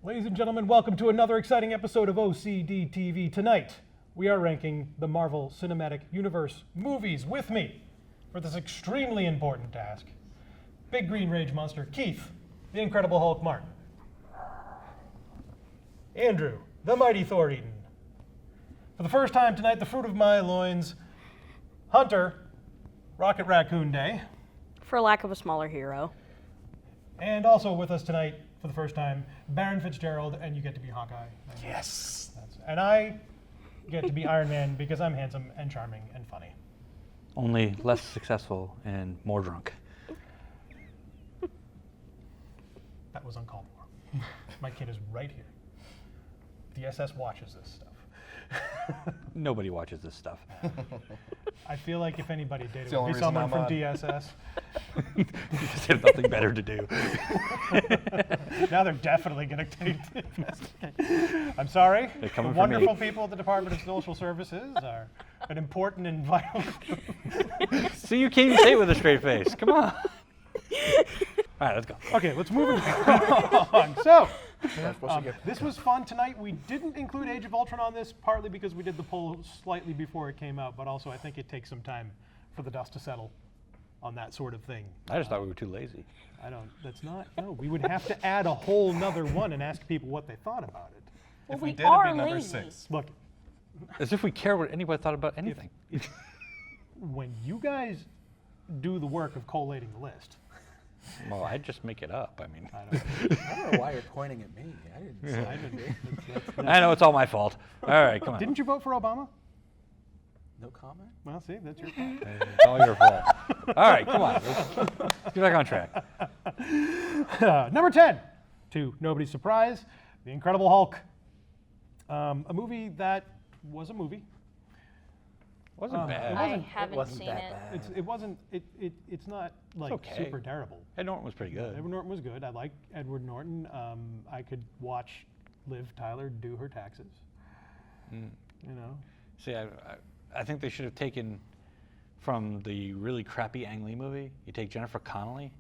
Ladies and gentlemen, welcome to another exciting episode of OCDTV. Tonight, we are ranking the Marvel Cinematic Universe movies. With me, for this extremely important task, Big Green Rage Monster, Keith, the Incredible Hulk, Martin. Andrew, the Mighty Thor, Eden. For the first time tonight, the fruit of my loins, Hunter, Rocket Raccoon Day. For lack of a smaller hero. And also with us tonight, for the first time, Baron Fitzgerald, and you get to be Hawkeye. Yes. And I get to be Iron Man because I'm handsome and charming and funny. Only less successful and more drunk. That was uncalled for. My kid is right here. The SS watches this stuff. Nobody watches this stuff. I feel like if anybody did, It's it the would only be reason someone I'm from on. DSS. You just have nothing better to do. Now they're definitely going to investigate. I'm sorry. They're The coming for wonderful me. people at the Department of Social Services are an important and vital. So you can't even say it with a straight face. Come on. All right, let's go. Okay, let's move along. So, this was fun tonight. We didn't include Age of Ultron on this, partly because we did the poll slightly before it came out, but also I think it takes some time for the dust to settle on that sort of thing. I just thought we were too lazy. That's not, no, we would have to add a whole nother one and ask people what they thought about it. Well, If we we did, are it'd be number lazy. 6. Look, As if we care what anybody thought about anything. when you guys do the work of collating the list, Well, I'd just make it up. I mean, I don't know why you're pointing at me. I didn't say anything. I know it's all my fault. All right, come on. didn't you vote for Obama? No comment? Well, see, that's your fault. It's all your fault. All right, come on. Let's get back on track. Number 10, to nobody's surprise, The Incredible Hulk. A movie that was a movie. Wasn't bad. I haven't wasn't seen that it. bad. It's not like okay. super terrible. Ed Norton was pretty good. Edward Norton was good. I like Edward Norton. I could watch Liv Tyler do her taxes. You know, See, I think they should have taken from the really crappy Ang Lee movie. You take Jennifer Connelly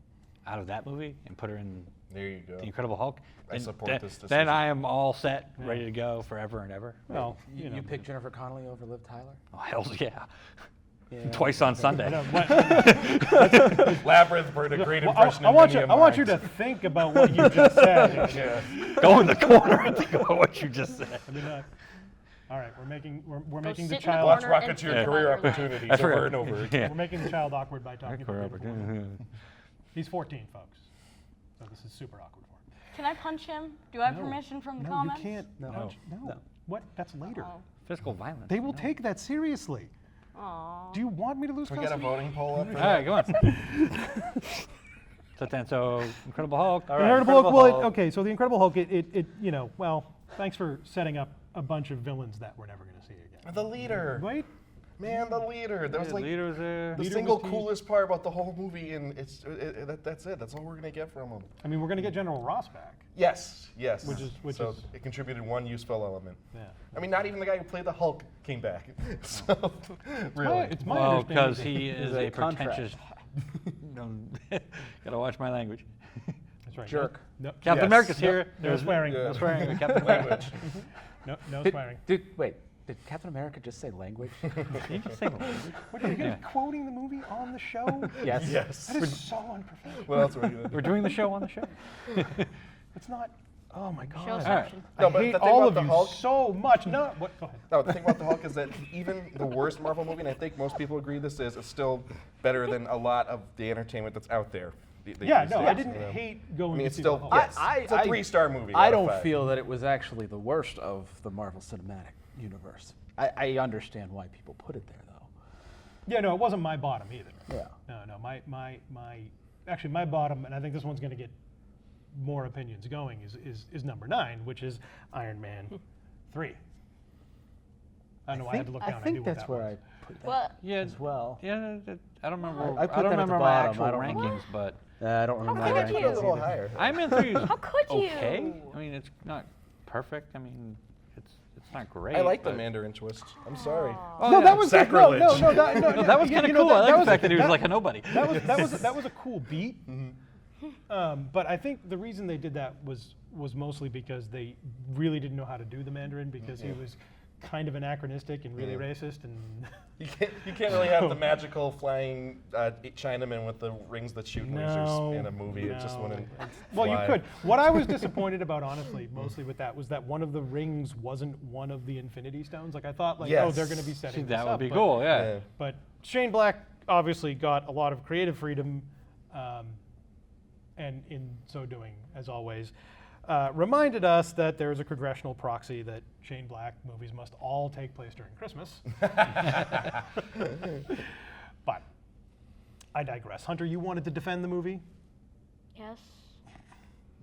out of that movie and put her in There you go. The Incredible Hulk. I support this decision. Then I am all set, ready to go forever and ever. well, You, know, you picked Jennifer Connelly over Liv Tyler? Oh, hell yeah. Yeah. Twice on Sunday. Labyrinth burned a great Well, impression I in want many you. I want you minds. to think about what you just said. Yeah. Go in the corner and think about what you just said. I mean, all right, we're making Go making sit the in the child Watch corner and Rocketeer think career about your life. opportunities That's over right. and over again. Yeah. we're making the child awkward by talking Career about beautiful women. opportunity. He's 14, folks, so this is super awkward for him. Can I punch him? Do I have No. permission from the No, comments? you can't. No. punch- No. No. What? That's later. Oh. Physical violence. They will no. take that seriously. Aw. Do you want me to lose Can we get a custody? voting poll up for All right, that? go on. So then, so Incredible Hulk. All The right. Incredible Hulk. Well, okay. So the Incredible Hulk. It you know. Well, thanks for setting up a bunch of villains that we're never going to see again. The leader. Right? Man, the leader. That was The like leader was there. the Leader single was teased. coolest part about the whole movie, and that's it. That's all we're gonna get from him. I mean, we're going to get General Ross back. Yes. Which so is- it contributed one useful element. Yeah. I mean, not even the guy who played the Hulk came back. So really, It's my Well, understanding. because he is a a contract. pretentious. Gotta watch my language. That's right. Jerk. No, Captain Yes. America's No- here. no There's swearing. No swearing. with Captain America. language. no Did, swearing. did Captain America just say language? Can you just say language? What, are you Yeah. quoting the movie on the show? Yes. Yes. That is so unprofessional. What else are we gonna do? We're doing the show on the show. It's not. Oh my God. Showception. No, I but hate the thing all about of the you Hulk- so much. No, what? Go ahead. No, the thing about the Hulk is that even the worst Marvel movie, and I think most people agree this is still better than a lot of the entertainment that's out there. Yeah, these no, days, I didn't you know? hate going I mean, to it's see still the Hulk. yes, it's a 3-star movie. I out of don't 5. feel that it was actually the worst of the Marvel Cinematic Universe. I understand why people put it there, though. Yeah, no, it wasn't my bottom either. Yeah. No, actually my bottom, and I think this one's going to get more opinions going, is number 9, which is Iron Man 3. I don't know why I had to look down. I knew think what that's that where was. I put that Well, Yeah, as well. Yeah, I don't remember. I put I don't that at the remember my bottom. actual I don't remember. rankings, but I don't remember could that. you? A little higher. I'm in threes. How could you? Okay. I mean, it's not perfect. I mean, it's not great. I like the but- Mandarin twist. I'm sorry. Oh, No, yeah. that was Sacrilege. No, That was kind of cool. I like the fact that he was like a nobody. that was a cool beat. But I think the reason they did that was mostly because they really didn't know how to do the Mandarin because he was kind of anachronistic and really racist and. You can't really have the magical flying Chinaman with the rings that shoot lasers in a movie. It just wouldn't. Well, you fly. could. What I was disappointed about, honestly, mostly with that, was that one of the rings wasn't one of the Infinity Stones. Like I thought, like, oh, Yes. they're going to be setting See, this that would up, be but- cool. Yeah. Yeah. But Shane Black obviously got a lot of creative freedom, and in so doing, as always, reminded us that there's a congressional proxy that Shane Black movies must all take place during Christmas. But I digress. Hunter, you wanted to defend the movie? Yes,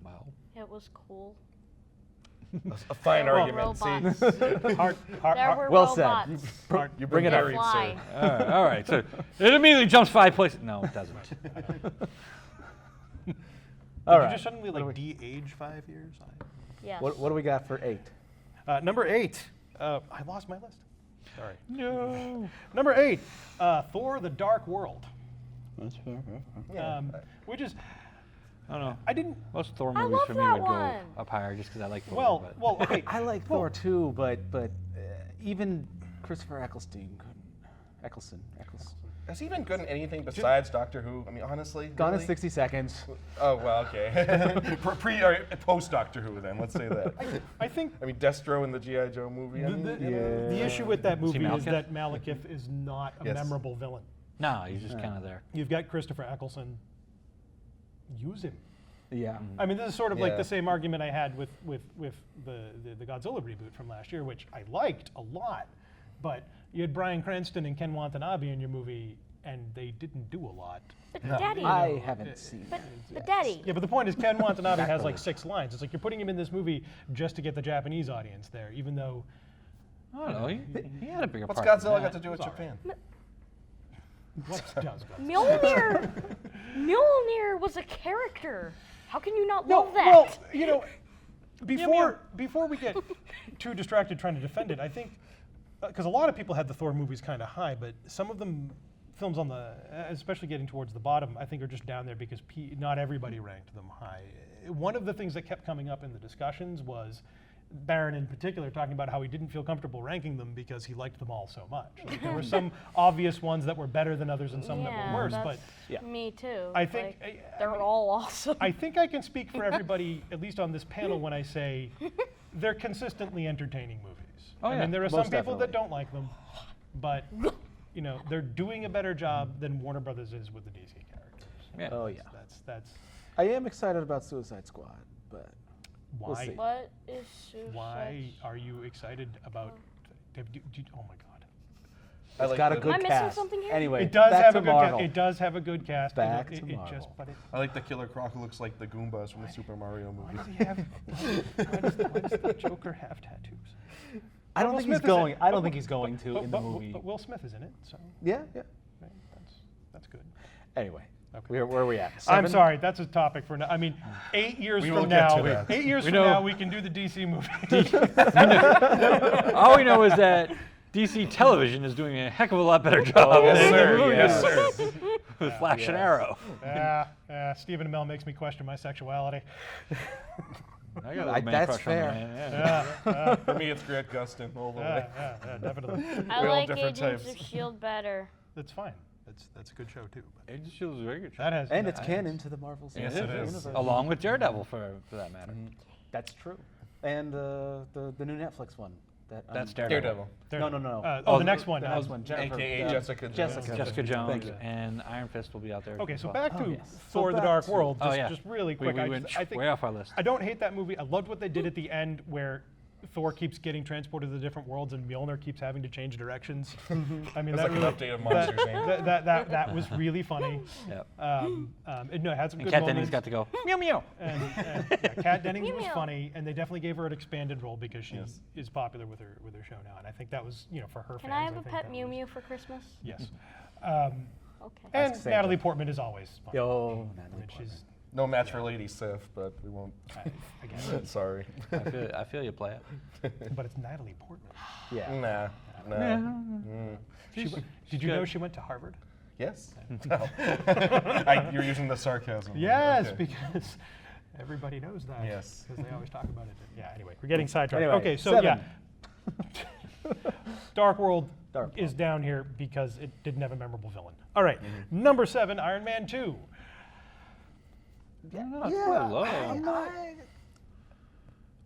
Wow. it was cool. A fine There were argument. See, robots. Hard, There were Well said. robots. hard. you Bring it been up. buried, Fly. sir. All right. So it immediately jumps 5 places. No, it doesn't. All Did right. you just suddenly like de-age 5 years? Yes. What do we got for 8? Number 8. I lost my list. Sorry. No. Number 8. Thor: The Dark World. That's fair. Which is I don't know. I didn't. Most Thor I movies love for me that would one. go up higher just because I like Thor. Well, but- well, okay. I like Thor too, but even Christopher Eccleston couldn't. Eccleston. Has he been good in anything besides Doctor Who? I mean, honestly. Gone in really? 60 seconds. Oh well, okay. Pre or post Doctor Who, then let's say that. I think I mean, Destro in the GI Joe movie. I mean, the issue with that movie is Malekith? that Malekith is not a Yes. memorable villain. no, he's just kind of there. You've got Christopher Eccleston. Use him. Yeah. I mean, this is sort of like Yeah. the same argument I had with the Godzilla reboot from last year, which I liked a lot, but you had Bryan Cranston and Ken Watanabe in your movie, and they didn't do a lot. But Daddy. I haven't seen. But Daddy. Yeah, but the point is Ken Watanabe has like 6 lines. It's like you're putting him in this movie just to get the Japanese audience there, even though I don't know. He had a bigger What's part. than Godzilla got that. to do with Japan? what does Godzilla? Mjolnir was a character. How can you not No, love that? well, you know, before we get too distracted trying to defend it, I think because a lot of people had the Thor movies kind of high, but some of them films on the, especially getting towards the bottom, I think are just down there because not everybody ranked them high. One of the things that kept coming up in the discussions was Barron in particular talking about how he didn't feel comfortable ranking them because he liked them all so much. Like, there were some obvious ones that were better than others and some that were worse, but that's me too. I think they're all awesome. I think I can speak for everybody, at least on this panel, when I say they're consistently entertaining movies. Oh, I yeah, mean, there are some most people that definitely. don't like them, but you know, they're doing a better job than Warner Brothers is with the DC characters. Yeah. Oh yeah. That's I am excited about Suicide Squad, but We'll why. see. What is Suicide? Why are you excited about? Oh my God! I it's like got a the- good Am I missing cast. something here? Anyway, It does back have to a good. Marvel. It does have a good cast. Back it, to it just, Marvel. but it, I like the Killer Croc who looks like the Goombas from the Super Mario movie. why does he have? Why does the Joker have tattoos? I don't Will think he's Smith is in- going. I don't but- think he's going to in the but movie. But Will Smith is in it, so Yeah. right, that's good. Anyway, Okay. where are we at? I'm 7? sorry, that's a topic for now. I mean, 8 years We will from get now, to that. 8 years We from know- now, we can do the DC movie. All we know is that DC Television is doing a heck of a lot better job Yes, than sir. the movie Yes, is sir. with Flash and Arrow. Stephen Amell makes me question my sexuality. I got a little man That's crush on the fair. man, yeah. For me, it's Grant Gustin all the way. Yeah, definitely. I We're all like different Agents types. of S.H.I.E.L.D. better. That's fine. That's a good show too. But Agents of S.H.I.E.L.D. is a very good show. that has And it's canon to the Marvel Yes, Cinematic it is. Universe. Along with Daredevil, for that matter. That's true. And the new Netflix one. That's Daredevil. Daredevil. No. The next one. The next one. Jennifer, AKA Jessica Jones. Jessica Jones Thank you. and Iron Fist will be out there. Okay, as so well. back to yes. Thor: So The back Dark to- World. Oh, yeah. Just really We quick. went I think way off our list. I don't hate that movie. I loved what they did at the end, where Thor keeps getting transported to different worlds, and Mjolnir keeps having to change directions. I mean, It's that like really, an update of Monsters, Inc. that was really funny. Yep. It had some And good Kat moments. Dennings got to go meow meow. And Kat Dennings Meow was meow. funny, and they definitely gave her an expanded role because she Yes. is popular with her show now, and I think that was for her Can fans. I have a think pet that Mew was- Mew for Christmas? Yes. Okay. And Sandra. Natalie Portman is always fun. Yo, Natalie Which Portman. is, No match for Lady Sif, but we won't. again, Sorry. I feel you play it. but it's Natalie Portman. Yeah. Nah. Mm. Did you know she went to Harvard? Yes. You're using the sarcasm. Yes, Okay. because everybody knows that. Yes. Because they always talk about it. Yeah, anyway, we're getting sidetracked. Anyway, okay, so 7. yeah. Dark World Dark is World. down here because it didn't have a memorable villain. All right, number 7, Iron Man 2. Quite low.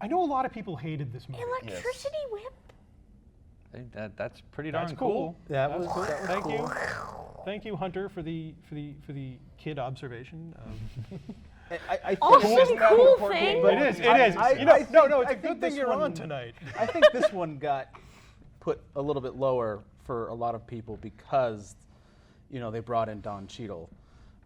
I know a lot of people hated this movie. Electricity whip. I think that's pretty That's darn cool. That That's was, cool. that was Thank cool. you. Thank you, Hunter, for the kid observation. I think Awesome, Isn't that an cool important thing. goal? It is. It I- is. I- You know, I no, think- no. It's I a think good thing this you're on one- tonight. I think this one got put a little bit lower for a lot of people because, they brought in Don Cheadle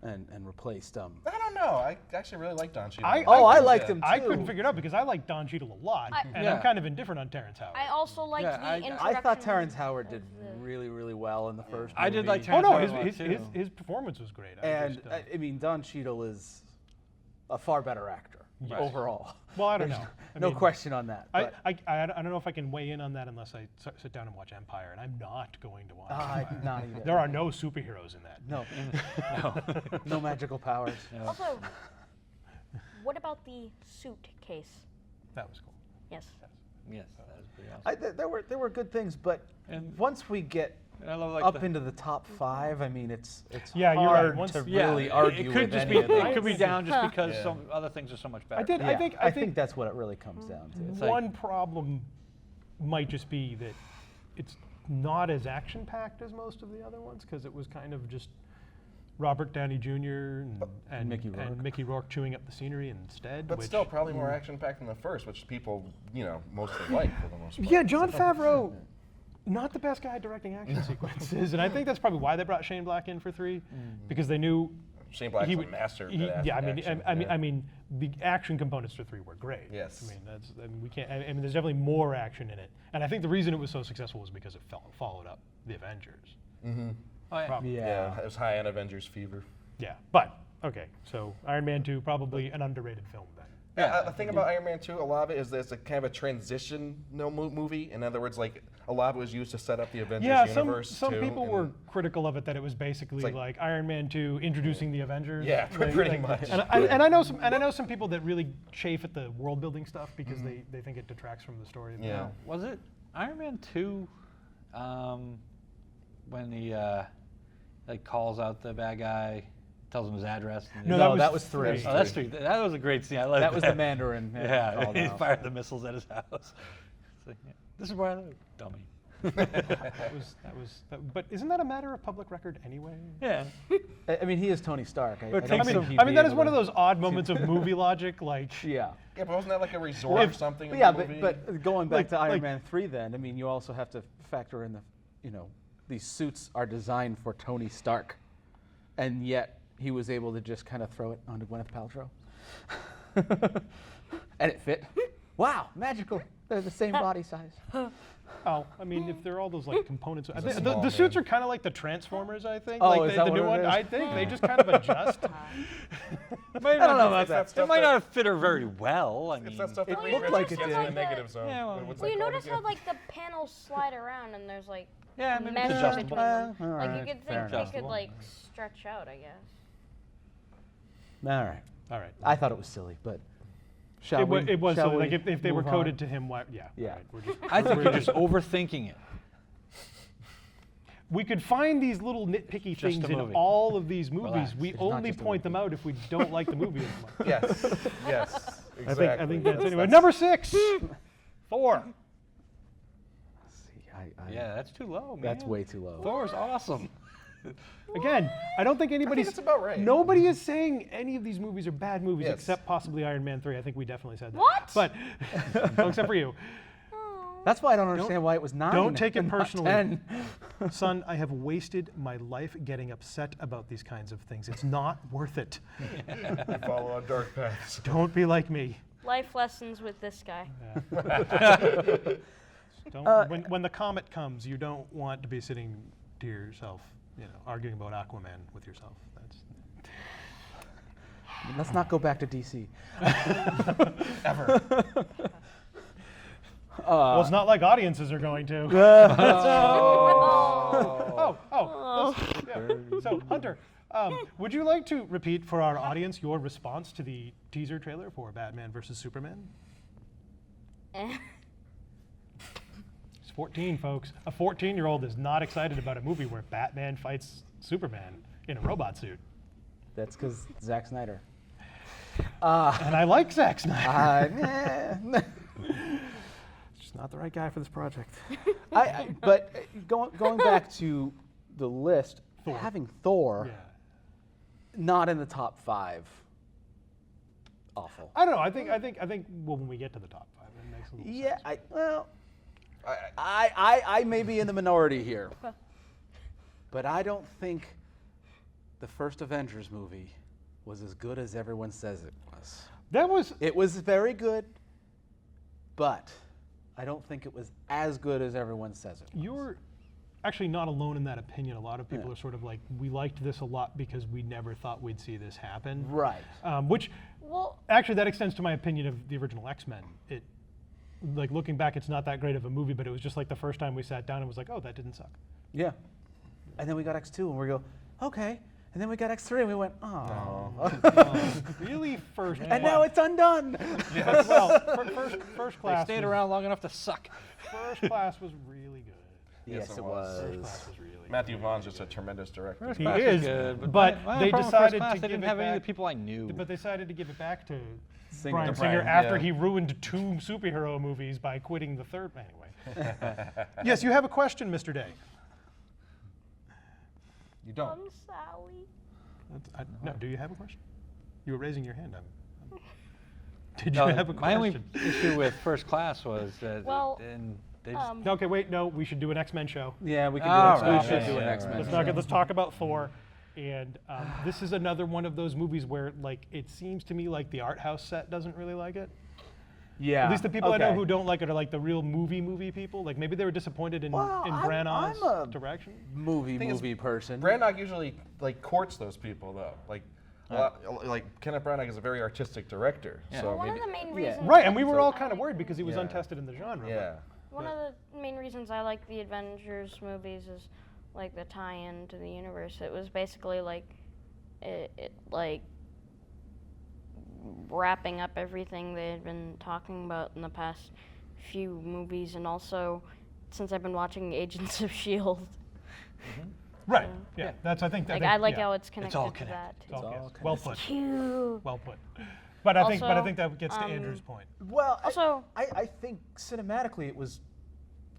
and replaced I don't know. I actually really like Don Cheadle. I liked him too. I couldn't figure it out because I like Don Cheadle a lot, and Yeah. I'm kind of indifferent on Terrence Howard. I also liked Yeah, the I introduction. I thought Terrence Howard did of the- really, really well in the first I did like movie. Oh Terrence no, Howard his a lot, his, his too. his performance was great. And I mean, Don Cheadle is a far better actor Yes. overall. well, I don't know. I No mean, question on that. I, but- I don't know if I can weigh in on that unless I sit down and watch Empire, and I'm not going to watch Empire. not either. There are no superheroes in that. No, no magical powers. Also, what about the suitcase? That was cool. Yes. Yes, that was pretty awesome. There were good things, but And- once we get I love like up the, into the top 5, I mean, it's Yeah, you're right. hard Once- to yeah, really argue it could with just any be of these. it could be down just Huh. because Yeah. some other things are so much better. I did. Yeah, I think that's what it really comes down to. It's like- one problem might just be that it's not as action-packed as most of the other ones because it was kind of just Robert Downey Jr. and Mickey Rourke. chewing up the scenery instead. But which, still, probably more action-packed than the first, which people, mostly like for the most part. Yeah, Jon Favreau, not the best guy directing action sequences, and I think that's probably why they brought Shane Black in for 3, because they knew Shane Black's he a would- master. he- at yeah, I mean, action, I mean, the action components for 3 were great. Yes. I mean, we can't. I mean, there's definitely more action in it, and I think the reason it was so successful was because it followed up the Avengers. Oh, yeah. Probably. Yeah, it was high on Avengers fever. Yeah, but okay, so Iron Man 2 probably an underrated film then. Yeah, the thing about Iron Man 2, a lot of it is that it's a kind of a transition movie. In other words, like a lot of it was used to set up the Avengers Yeah, universe. some too, people and- were critical of it that it was basically It's like Iron Man 2 introducing the Avengers. Yeah, pretty much. And I know some people that really chafe at the world building stuff because they think it detracts from the story. Yeah. Now, was it Iron Man 2 when he like calls out the bad guy, tells him his address? And No, No, that that was was 3. oh, that's 3. That was a great scene. I love That was the Mandarin. Yeah, called he out. fired the missiles at his house. It's like, yeah, this is where I live, dummy. But isn't that a matter of public record anyway? Yeah. I mean, he is Tony Stark. I But don't takes think some- he'd I mean be that is able one of to- those odd moments of movie logic, like Yeah. Yeah, but wasn't that like a resort or If- something? in Yeah, the movie? but going back Like- to Iron like- Man 3 then, I mean, you also have to factor in these suits are designed for Tony Stark, and yet he was able to just kind of throw it onto Gwyneth Paltrow. And it fit. Wow, magical. They're the same body size. oh, I mean if they're all those like components. I a think small the suits man. are kind of like the Transformers. I think. Oh, like is that the what new it one. is? I think they just kind of adjust. It might I don't know not- about that It stuff might that- not have fit her very well. I mean, It's that stuff It that looked like it gets did. in the negative zone. Yeah, well- What's Well, that you called notice again? how like the panels slide around and there's like yeah, a maybe mesh it's in adjustable. between them. All Like you right, could fair think they enough. could like stretch out, I guess. All right. All right. I thought it was silly, but shall It, we? it was shall so, like we if they were move on? coded to him, why, yeah. Yeah. all right, we're just, I think you're just overthinking it. we could find these little nitpicky Just things a in movie. all of these movies. Relax. We It's not only just a point them out if we don't like the movie as much. Yes, yes, exactly. I think that's anyway. Number 6, Thor. See, Yeah, that's too low, man. That's way too low. Thor's awesome. Again, I don't think anybody's. it's about right. Nobody is saying any of these movies are bad movies Yes. except possibly Iron Man 3. I think we definitely said that. What? But oh, except for you, That's why I don't understand why it was 9. don't take it and not personally. 10. son. I have wasted my life getting upset about these kinds of things. It's not worth it. You follow on dark paths. Don't be like me. Life lessons with this guy. Don't, when the comet comes, you don't want to be sitting to yourself arguing about Aquaman with yourself. That's Let's not go back to DC. Ever. well, it's not like audiences are going to. So Hunter, would you like to repeat for our audience your response to the teaser trailer for Batman vs Superman? He's 14, folks. A 14-year-old is not excited about a movie where Batman fights Superman in a robot suit. That's because Zack Snyder. And I like Zack Snyder. It's just not the right guy for this project. But going back to the list, having Thor not in the top 5, awful. I don't know. I think when we get to the top 5, it makes a little sense. I may be in the minority here, but I don't think the first Avengers movie was as good as everyone says it was. It was very good, but I don't think it was as good as everyone says it was. You're actually not alone in that opinion. A lot of people are sort of like, we liked this a lot because we never thought we'd see this happen. Right. Which, actually, that extends to my opinion of the original X-Men. Like looking back, it's not that great of a movie, but it was just like the first time we sat down and was like, oh, that didn't suck. Yeah. And then we got X2 and we go, okay. And then we got X3 and we went, oh. Really? First And now it's undone. Yes. Well, first They class stayed around long enough to suck. First class was really good. Yes, it was. First class was really good. Matthew Vaughn's just a tremendous director. He Class was is, good, but my they problem with decided First Class, to they give didn't it have any of back. the people I knew. But they decided to give it back to Singer. Bryan To Singer Bryan, after yeah. he ruined 2 superhero movies by quitting the third. Anyway. Yes, you have a question, Mr. Day. You don't. I'm Sally. No, do you have a question? You were raising your hand. Did you No, have a my only question? issue with First Class was that Well, they just Okay, wait, no, we should do an X-Men show. Yeah, we can All do right, we should do an yeah, X-Men. Let's, let's talk about Thor. And this is another one of those movies where, like, it seems to me like the art house set doesn't really like it. Yeah. At least the people I know who don't like it are like the real movie people. Like maybe they were disappointed in Branagh's I'm a direction. movie person. Branagh usually like courts those people though. Like Kenneth Branagh is a very artistic director. Yeah. So One of maybe, the main reasons. Right, and we were I all like- kind of worried because he was Yeah. untested in the genre. yeah. One of the main reasons I like the Avengers movies is like the tie-in to the universe. It was basically like it like wrapping up everything they had been talking about in the past few movies, and also since I've been watching Agents of S.H.I.E.L.D. Right. Yeah. That's I think. Like I like yeah. how it's connected all to connected. that. It's all all yes. Well put. Cute. Well put. But I think Also, that gets to Andrew's point. Well, Also- I think cinematically it was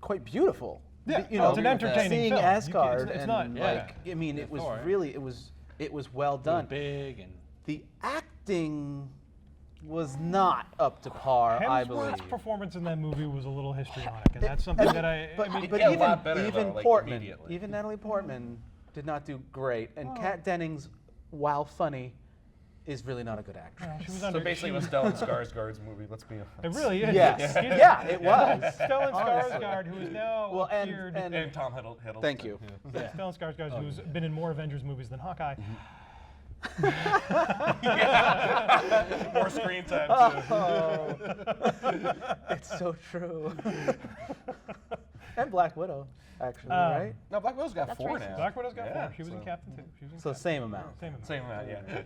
quite beautiful. Yeah, You know, it's an entertaining seeing film. Asgard It's and not. like I mean, it was Thor. really it was well done. big and The acting was not up to par, I Hemsworth's believe. performance in that movie was a little histrionic, and that's something that I. But, I mean, but got a even lot better, even though, like, Portman, immediately. even Natalie Portman did not do great, and Kat Dennings, while funny, is really not a good actress. she was So under. basically, it was Stellan Skarsgård's movie. Let's be honest. It really is. Yes, He's- yeah, it was. Stellan Honestly. Skarsgård, who is now Well, appeared. And Tom Hiddleston. Thank you. Yeah. Stellan Skarsgård, who's been in more Avengers movies than Hawkeye. More screen time too. It's so true. And Black Widow, actually, Um, right? No, Black Widow's got That's 4 racist. now. Black Widow's got Yeah, 4. She was in so- Captain 2. She was in So Captain. same amount. Same amount. Same amount, yeah.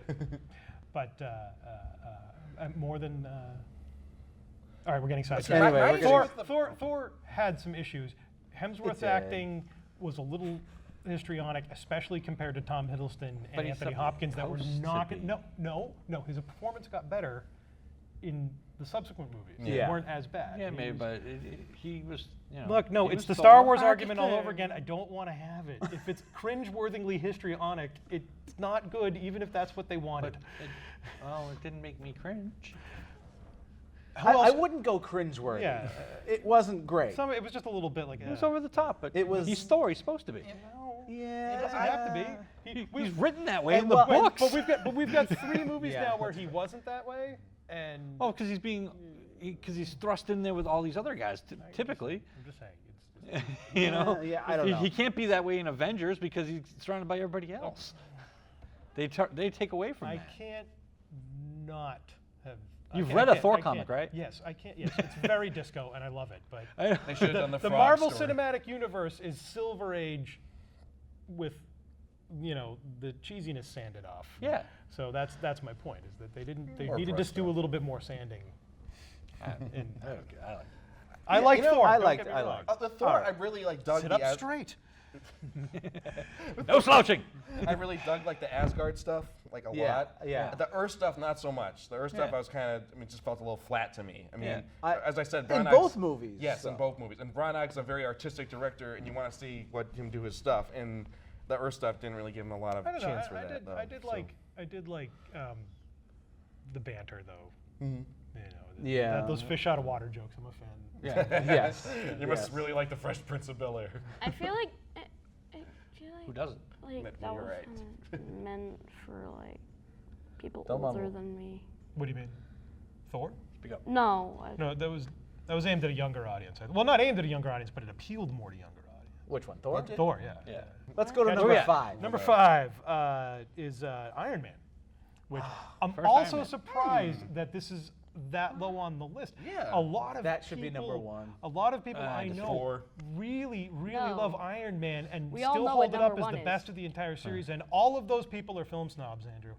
But more than. All right, we're getting sidetracked. Anyway, My we're issue Thor, with the- Thor had some issues. Hemsworth's did. acting was a little histrionic, especially compared to Tom Hiddleston and But he's Anthony Hopkins, that were supposed to not. be. No. His performance got better in the subsequent movies. Yeah. They weren't as bad. yeah, He maybe, was- but he was, you know. Look, no, he it's was the Star Thor. Wars I argument all can- over again. I don't want to have it. If it's cringe-worthingly histrionic, it's not good, even if that's what they wanted. Well, it didn't make me cringe. I wouldn't go cringeworthy. Yeah. It wasn't great. It was just a little bit like It was over the top, but It was- he's Thor. He's supposed to be. No, Yeah, he doesn't have to be. He's written that way in and the well- books. But we've got 3 movies Yeah. now where he wasn't that way, and Oh, because he's thrust in there with all these other guys. Typically, I'm just saying, You know? Yeah, I don't know. He can't be that way in Avengers because he's surrounded by everybody else. They take away from I that. can't not have. You've I read a can't- Thor I comic, can't- right? Yes, I can't. Yes, it's very disco, and I love it. But They should have done the the frog Marvel story. Cinematic Universe is Silver Age, with, the cheesiness sanded off. Yeah. So that's my point. Is that they More needed to brushed do a off. little bit more sanding. Okay, I like it. I like Thor. I don't liked. get me I wrong. liked. The Thor, I really dug Sit the up straight. No slouching. I really dug like the Asgard stuff like a Yeah, lot. yeah. The Earth stuff not so much. The Earth stuff Yeah. I was kind of it just felt a little flat to me. I mean, Yeah. as I said, In Branagh- both movies. Yes, so. in both movies. And Branagh's a very artistic director, and you want to see him do his stuff. And the Earth stuff didn't really give him a lot of I don't know. chance for I that. did. though, I did so. like. I did like the banter though. Mhm. Yeah. Those fish out of water jokes. I'm a fan. Yeah. Yes. You must really like the Fresh Prince of Bel Air. I feel like Who doesn't? like That that you're was right. kinda meant for like people Don't older mumble. than me. What do you mean? Thor? Speak up. No, No, that was aimed at a younger audience. Well, not aimed at a younger audience, but it appealed more to younger audience. Which one? Thor? Thor, yeah. Yeah. Let's go to Catch number me. 5. Number 5 is Iron Man, which I'm First also Iron Man. surprised that this is that low on the list. Yeah. A lot of That should be number people- 1. A lot of people I just know four. really No. love Iron Man and We all still know hold what it up number as one the is. best of the entire series, and all of those people are film snobs, Andrew.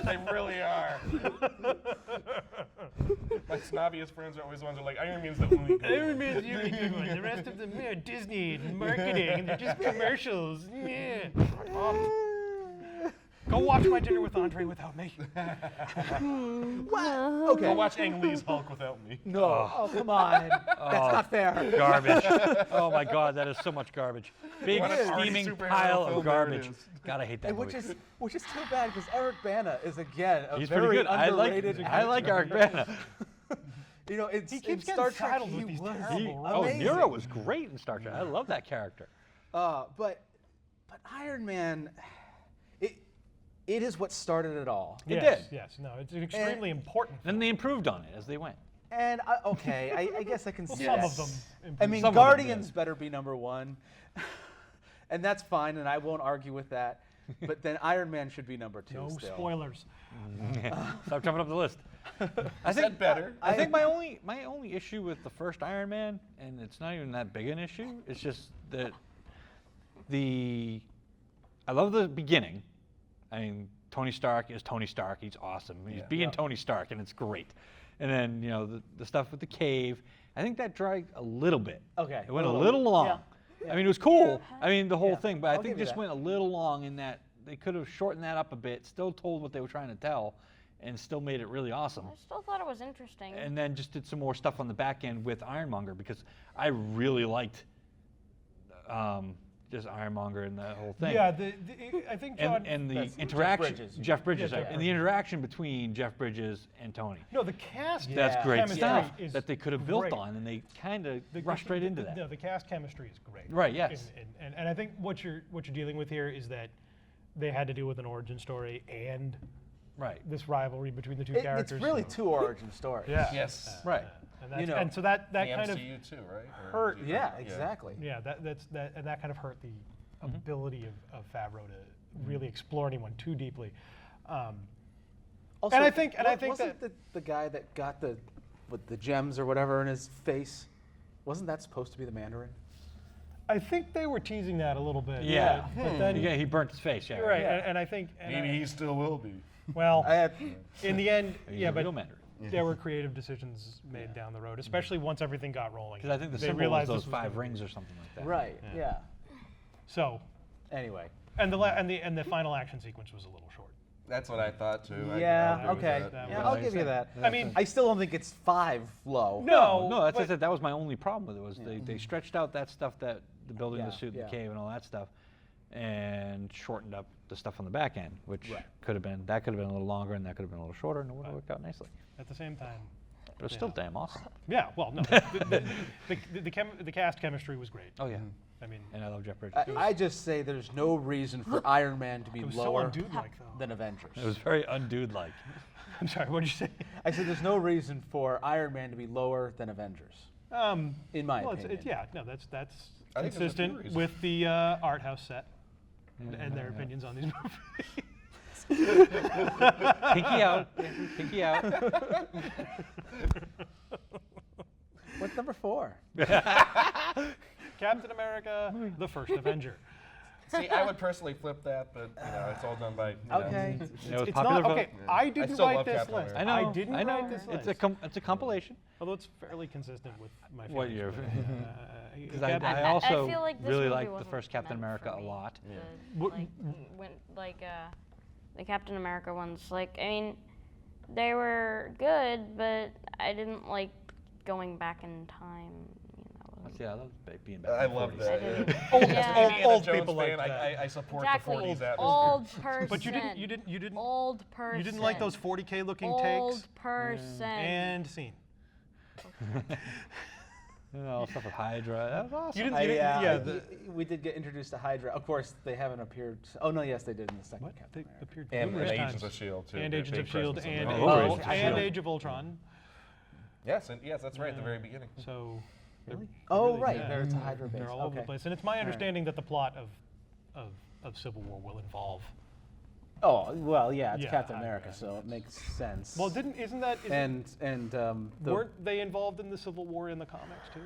They really are. My snobbiest friends are always the ones who are like, Iron Man's the only good Iron one. Man's the only good one. The rest of them are Disney and marketing, and they're just commercials. Yeah. Go watch My Dinner with Andre without me. Okay. Go watch Ang Lee's Hulk without me. No. Oh, come on. That's not fair. Garbage. Oh my God, that is so much garbage. Big What an arty steaming superhero pile film of there it garbage. is. God, I hate that And movie. which is too bad because Eric Bana is again a He's very pretty good. underrated. I like Eric Bana. You know, it's He in keeps Star getting Trek. saddled He with these was terrible roles. Oh, amazing. Nero was great in Star Trek. I love that character. But Iron Man, it is what started it all. It Yes, did. yes. No, it's an extremely important Then they improved on it as they went. And I guess I can see Some that. of them. I mean, Some of them, Guardians better be number 1, and that's fine, and I won't argue with that. But then Iron Man should be number 2 No still. spoilers. Stop jumping up the list. I Said better. I think my only issue with the first Iron Man, and it's not even that big an issue, it's just that I love the beginning. I mean, Tony Stark is Tony Stark. He's awesome. He's being Tony Stark, and it's great. And then the stuff with the cave, I think that dragged a little bit. Okay. It went a little long. I mean, it was cool. I mean, the whole Yeah. thing, but I I'll think give you just that. went a little long in that they could have shortened that up a bit, still told what they were trying to tell, and still made it really awesome. I still thought it was interesting. And then just did some more stuff on the back end with Ironmonger because I really liked just Ironmonger and the whole thing. Yeah, I think John. And the That's interaction, Bridges. Jeff Bridges, Yeah, Jeff and the interaction between Jeff Bridges and Tony. no, the cast. That's great chemistry stuff is that they could have built great. on, and they kind of The- rushed right into that. No, the cast chemistry is great. Right, yes. And I think what you're dealing with here is that they had to deal with an origin story and Right, this rivalry between the two It's characters. really 2 origin stories. Yeah. Yes. right. And, that's, You know, and so that The kind of MCU too, right? Or hurt- do you- Yeah, exactly. yeah and that kind of hurt the Mm-hmm. ability of Favreau to really explore anyone too deeply. Also, And I think wasn't the guy that got with the gems or whatever in his face, wasn't that supposed to be the Mandarin? I think they were teasing that a little bit. Yeah. But then Yeah, he burnt his face. Yeah, right, Yeah. and I think Maybe he still will be. well, I had, in the end, He's yeah, a but real Mandarin. there were creative decisions made down the road, especially once everything got rolling. Because I think the they symbol was realized those this 5 gonna rings be- or something like that. right, yeah. So, Anyway. and the final action sequence was a little short. That's what I thought too. I Yeah, agree with okay. that. That Yeah, was I'll what I give you said. that. I mean, I still don't think it's 5 low. no, No, that's but- that was my only problem with it was they stretched out that stuff that the building Yeah, the suit, yeah. the cave, and all that stuff, and shortened up the stuff on the back end, which Right. could have been a little longer and that could have been a little shorter, and it would have worked out nicely. At the same time, But it's still damn awesome. yeah. Well, no, the cast chemistry was great. Oh yeah, I mean, and I love Jeff Bridges. I just say there's no reason for Iron Man to be it was so lower undude-like, though. than Avengers. It was very undude-like. I'm sorry. What did you say? I said there's no reason for Iron Man to be lower than Avengers. In my well, opinion. yeah, no, that's I think there's a few consistent reasons. with the art house set and their opinions on these movies. Pinky out. Pinky out. What's number 4? Captain America, the first Avenger. See, I would personally flip that, but it's all done by. Okay. It was It's popular not vote. okay. I didn't still write love this Captain list. America. I know. I didn't I know. write this list. It's a compilation. Although it's fairly consistent with my What favorite. year? Because Captain- I also feel like this really movie liked the wasn't first Captain meant America for a me. lot. What- The Captain America ones. Like, I mean, they were good, but I didn't like going back in time. Yeah, I love being back. I in the love 40s. that. didn't- Old, Yeah. Indiana Jones people like fan, that. I support Exactly. the 40s atmosphere. Old person. But you didn't Old person. you didn't like those 40K looking old takes person. and scene. You know, stuff with Hydra. That was awesome. You didn't, yeah. We did get introduced to Hydra. Of course, they haven't appeared. Oh no, yes, they did in the second What? Captain They America. appeared And numerous Agents times. of S.H.I.E.L.D. too. And Their Agents of big S.H.I.E.L.D. presence in and, there. Oh, Age, Agents of and S.H.I.E.L.D. Age of Ultron. Yes, that's right at the very beginning. So, Really? Oh really, right, yeah. there it's a Hydra base. they're all over the Okay. place. And it's my right. understanding that the plot of Civil War will involve. Oh well, yeah, it's Yeah, Captain Hydra. America, so it makes sense. Well, isn't that the weren't they involved in the Civil War in the comics too?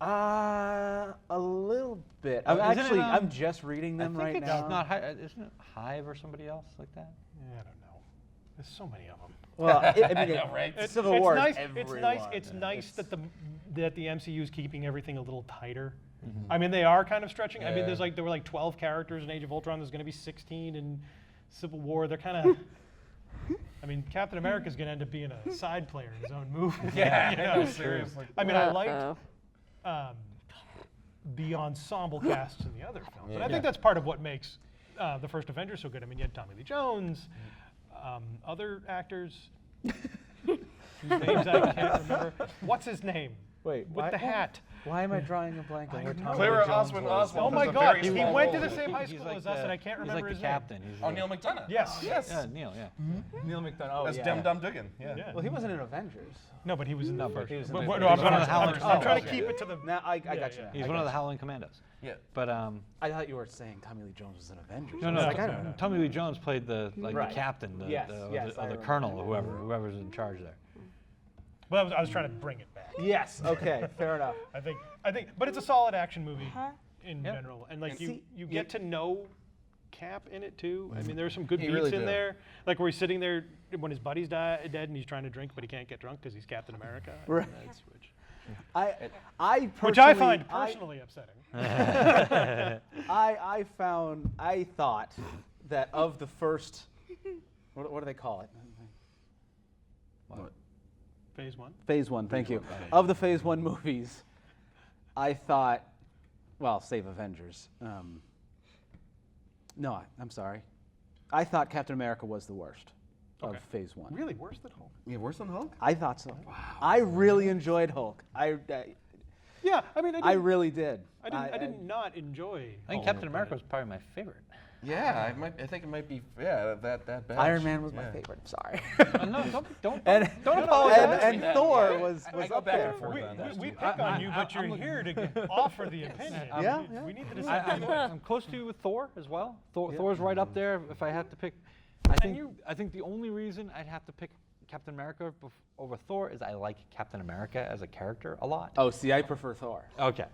a little bit. Oh, I'm isn't it, actually um, I'm just reading them I think right it's now. not isn't it Hive or somebody else like that? Yeah, I don't know. There's so many of them. Well, I mean, know, right? Civil War is nice. everyone. It's nice that the MCU is keeping everything a little tighter. I mean, they are kind of stretching. I mean, Yeah. there were like 12 characters in Age of Ultron. There's going to be 16 in Civil War. They're kind of. I mean, Captain America's going to end up being a side player in his own movie. Yeah, you know? seriously. I mean, I liked the ensemble casts in the other films, and I think that's part of what makes the first Avengers so good. I mean, you had Tommy Lee Jones, other actors whose names I can't remember. What's his name? Wait, With the hat. Why am I drawing a blank on where Tommy Clara Lee Jones Osmond was? Oswald. Oh my has a God, very he small went to role. the same high He's school like as us, and I can't remember He's like his the captain. He's Oh, Neil McDonough. Yes. Yes. Yeah, Neil. Yeah. Neil McDonough. Oh, That's yeah. Dem Dum Dugan. Yeah. name. Yeah. Well, he wasn't in Avengers. No, but he was in the No, but first. he was in But the what- first. no, I'm He's one of the trying Howlers. to Okay. keep it to the. Now I got you. yeah. He's I one of got the you. Howling Commandos. Yeah. But I thought you were saying Tommy Lee Jones was in Avengers. no, I no. was like, I don't know. Tommy Lee Jones played the Right. captain, the, Yes, the, yes, or I the remember. colonel, or whoever's in charge there. Well, I was trying to bring it back. Yes. Okay. Fair enough. I think, but it's a solid action movie in Yep. general, and like And you see, get to know Cap in it too. I mean, there's some good You beats really in do. there, like where he's sitting there when his buddy's dead and he's trying to drink, but he can't get drunk because he's Captain America. I mean, Right. that's Which which I find personally upsetting. I thought that of the first, what do they call it? Phase 1. Phase 1. Thank you. Of the Phase 1 movies, I thought, well, save Avengers. No, I'm sorry. I thought Captain America was the worst of Okay. Phase 1. Really worse than Hulk. Yeah, worse than Hulk? I thought so. Wow. I really enjoyed Hulk. Yeah, I mean, I really did. I did not enjoy. I think Hulk, Captain but- America was probably my favorite. Yeah, I think it might be that bad. Iron Man was my Yeah. favorite. I'm sorry. No, don't and apologize. and Thor was I go up back there. and forth on that. We pick on you, but you're here to offer the opinion. Yeah, We- yeah. We need to decide. I'm close to you with Thor as well. Thor's right up there. If I have to pick, I think the only reason I'd have to pick Captain America over Thor is I like Captain America as a character a lot. Oh, see, I prefer Thor. Okay.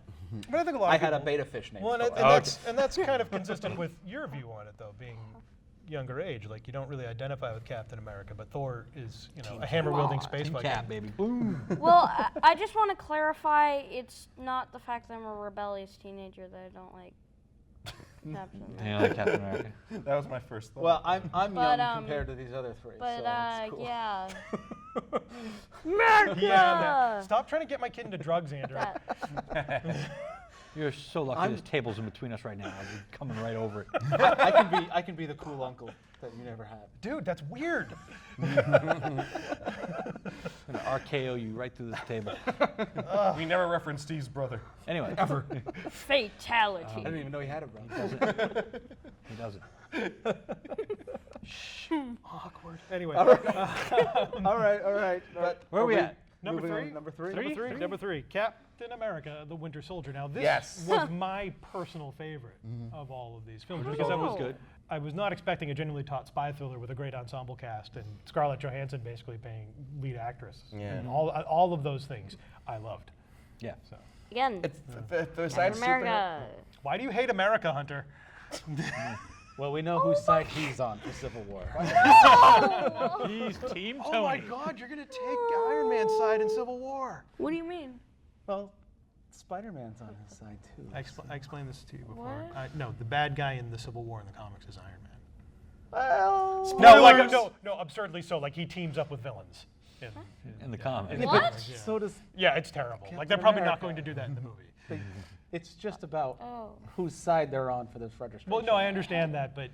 But I think a lot I of had a people- beta fish named Well, and, Thor. and that's kind of consistent with your view on it, though, being younger age. Like, you don't really identify with Captain America, but Thor is, a hammer-wielding space fighter. Cat, baby. Boom. Well, I just want to clarify. It's not the fact that I'm a rebellious teenager that I don't like Captain America. Yeah, I like Captain America. That was my first thought. Well, I'm But, young compared to these other three. But so it's cool. yeah. Yeah, stop trying to get my kid into drugs, Andrew. That- You're so lucky there's tables in between us right now. I'll be coming right over it. I can be the cool uncle that you never had. Dude, that's weird. I'm gonna RKO you right through this table. we never referenced Steve's brother. Anyway. Ever. Fatality. I didn't even know he had a brother. He doesn't. Awkward. Anyway, All right. But Where are we at? Number Moving on three. to number three. Number three. Captain America: The Winter Soldier. Now this Yes. was my personal favorite of all of these films because I was not expecting a genuinely taut spy thriller with a great ensemble cast and Scarlett Johansson basically playing lead actress. Yeah. And all of those things I loved. Yeah. So Again, Besides America. why do you hate America, Hunter? Well, we know whose side he's on for Civil War. He's Team Tony. Oh my God! You're gonna take Iron Man's side in Civil War. What do you mean? Well, Spider-Man's on his side too. I explained this to you before. What? No, the bad guy in the Civil War in the comics is Iron Man. Well, No, like no, absurdly so. Like he teams up with villains. in the comics. What? so does. Yeah, it's terrible. Like Captain they're probably not America. going to do that in the movie. It's just about Oh. whose side they're on for this registration. Well, no, I understand that, but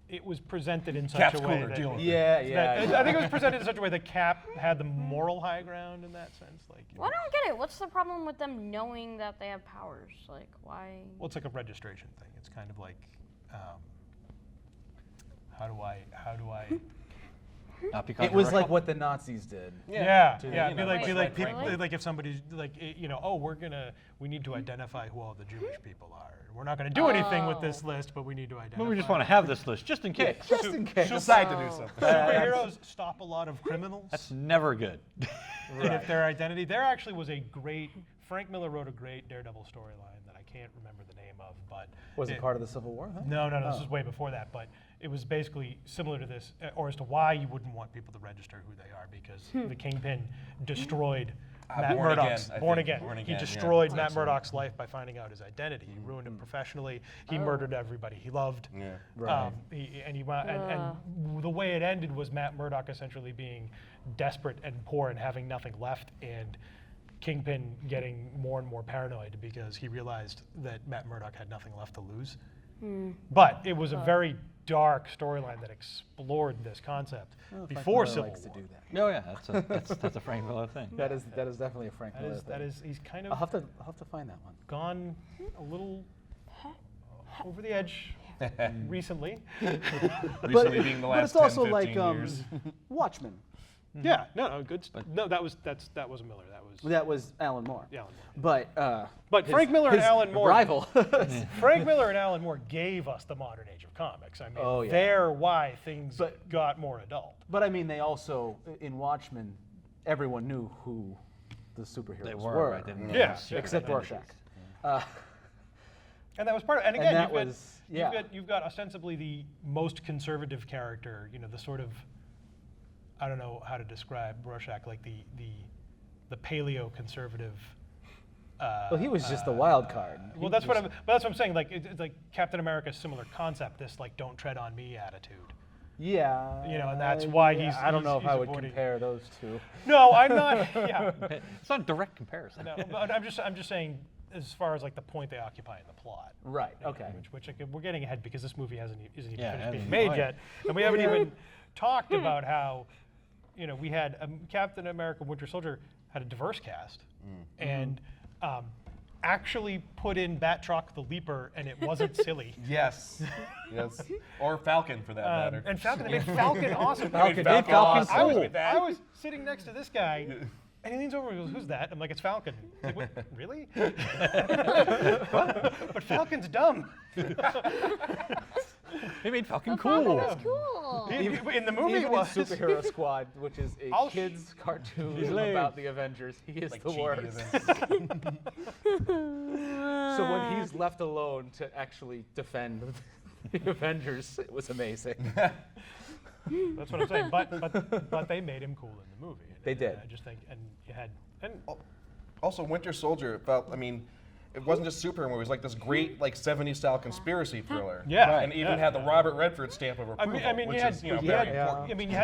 it was presented in such Cap's a way cooler, that, deal with it. Yeah. I think it was presented in such a way that Cap had the moral high ground in that sense. Like, Well, I don't get it. What's the problem with them knowing that they have powers? Like, why? well, it's like a registration thing. It's kind of like, how do I? Not because It was you're like what the Nazis did. Yeah, To, yeah. you Be know, like, Wait, be like, really? people, like if somebody's like, we need to identify who all the Jewish people are. We're not going to do anything with this list, but we need to identify. But we just want to have this list just in case. Just in case. Decide to do something. Superheroes stop a lot of criminals. That's never good. And if their identity, there actually was a great, Frank Miller wrote a great Daredevil storyline that I can't remember the name of, but. Was it part of the Civil War? Huh? No, this was way before that, but it was basically similar to this, or as to why you wouldn't want people to register who they are, because the Kingpin destroyed Matt Born Murdock's, Again, I born think. again. Born He Again, yeah. destroyed That's Matt excellent. Murdock's life by finding out his identity. He ruined him professionally. He murdered everybody he loved. Yeah. Right. And the way it ended was Matt Murdock essentially being desperate and poor and having nothing left, and Kingpin getting more and more paranoid because he realized that Matt Murdock had nothing left to lose. But it was a very dark storyline that explored this concept before Civil likes War. to do that. Oh yeah, that's a Frank Miller thing. That is definitely a Frank Miller That thing. is, he's kind I'll of have to find that one. gone a little over the edge recently. Recently being the last but it's also 10, 15 like years. Watchmen. Yeah, no, good. No, that was Miller. That was Alan Moore. Yeah, Alan But But Frank Miller and his Alan Moore. rival. Frank Miller and Alan Moore gave us the modern age of comics. I mean, Oh, yeah. they're why things got more adult. But I mean, they also in Watchmen, everyone knew who the superheroes They were, right? They didn't Yeah. have secret except identities. Rorschach. And that was part of. And again, that you've, was- got, yeah. you've got ostensibly the most conservative character. You know, the sort of, I don't know how to describe Rorschach, like the paleo conservative. Well, he was just the wild card. Well, that's what I'm saying. Like it's like Captain America's similar concept. This like "don't tread on me" attitude. Yeah. You know, and that's why yeah, he's- I don't know if he's I would avoiding- compare those two. No, I'm not. Yeah, It's not a direct comparison. no, but I'm just saying as far as like the point they occupy in the plot. Right. Okay. Which we're getting ahead because this movie isn't even Yeah, finished being hasn't made quite. yet, and we haven't even talked about how, you know, we had Captain America: Winter Soldier had a diverse cast, and actually put in Batroc the Leaper, and it wasn't silly. Yes. Yes. Or Falcon, for that matter. And Falcon, they made Falcon awesome. Falcon Falcon made Falcon awesome. cool. I was sitting next to this guy, and he leans over and goes, "Who's that?" I'm like, "It's Falcon." He's like, "What? Really?" But Falcon's dumb. They made Falcon Falcon cool. is cool. In the movie, Even it was. in Superhero Squad, which is a I'll kids' cartoon He's lame. about the Avengers, he is Like the cheating worst. events. So when he's left alone to actually defend the Avengers, it was amazing. That's what I'm saying. But they made him cool in the movie. They And did. I just think, and you had, and Also, Winter Soldier felt, I mean, it wasn't just superhero movie. It was like this great, like, 70s style conspiracy thriller. Yeah. And even had the Robert Redford stamp of approval, I mean, which you had, is, you know, you very had- important. I mean, you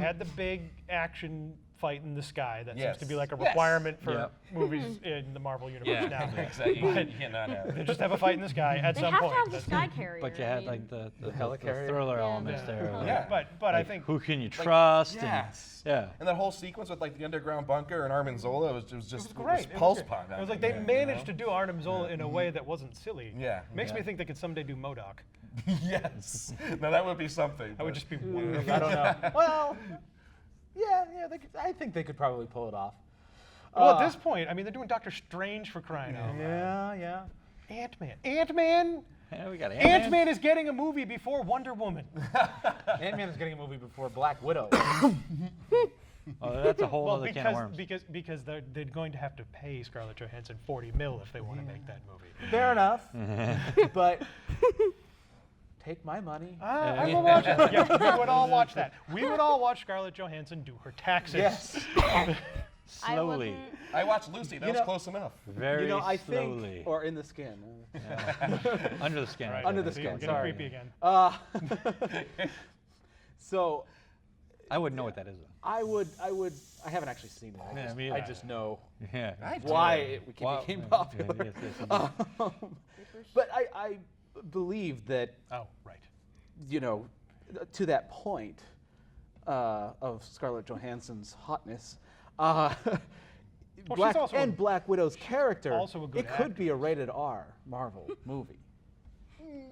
had the big action fight in the sky that seems to be Yes. like a Yes. requirement for Yep. movies in the Marvel universe Yeah, now. exactly. You cannot have They it. just have a fight in the sky at They some have point. to have the That's- sky carrier. But you I had mean, like the helicarrier? thriller Yeah. elements Yeah. there. like- Yeah. But I like, think who can you trust? Yes. And, yeah. And that whole sequence with, like, the underground bunker and Armin Zola was just great. It It was pulse was punk. It was like they managed to do Arnim Zola in a way that wasn't silly. Yeah. Makes me Yeah. think they could someday do MODOK. Yes. Now that would be something. That would but- just be wonderful. I don't know. Well, Yeah, I think they could probably pull it off. Well, at this point, I mean, they're doing Doctor Strange for crying out loud. Yeah. Ant-Man. Yeah, we got Ant-Man. Ant-Man is getting a movie before Wonder Woman. Ant-Man is getting a movie before Black Widow. Oh, that's a whole Well, other can of worms. because they're going to have to pay Scarlett Johansson $40 million if they want to make that movie. Fair enough. But take my money. I will watch it. Yeah, we would all watch that. We would all watch Scarlett Johansson do her taxes. Yes. I Slowly. wouldn't- I watched Lucy. That was close enough. Very I slowly. think, or in the skin. Under the skin. Right. Under the See, skin, we're getting sorry. creepy again. So I wouldn't know what that is, though. I haven't actually seen it. Yeah, me I either. just know Yeah. why it Wow. became Yeah, popular. yes, yes, indeed. But I believe that, Oh, right. to that point of Scarlett Johansson's hotness, she's also a- Black Widow's character, also a good it could be a rated R Marvel movie.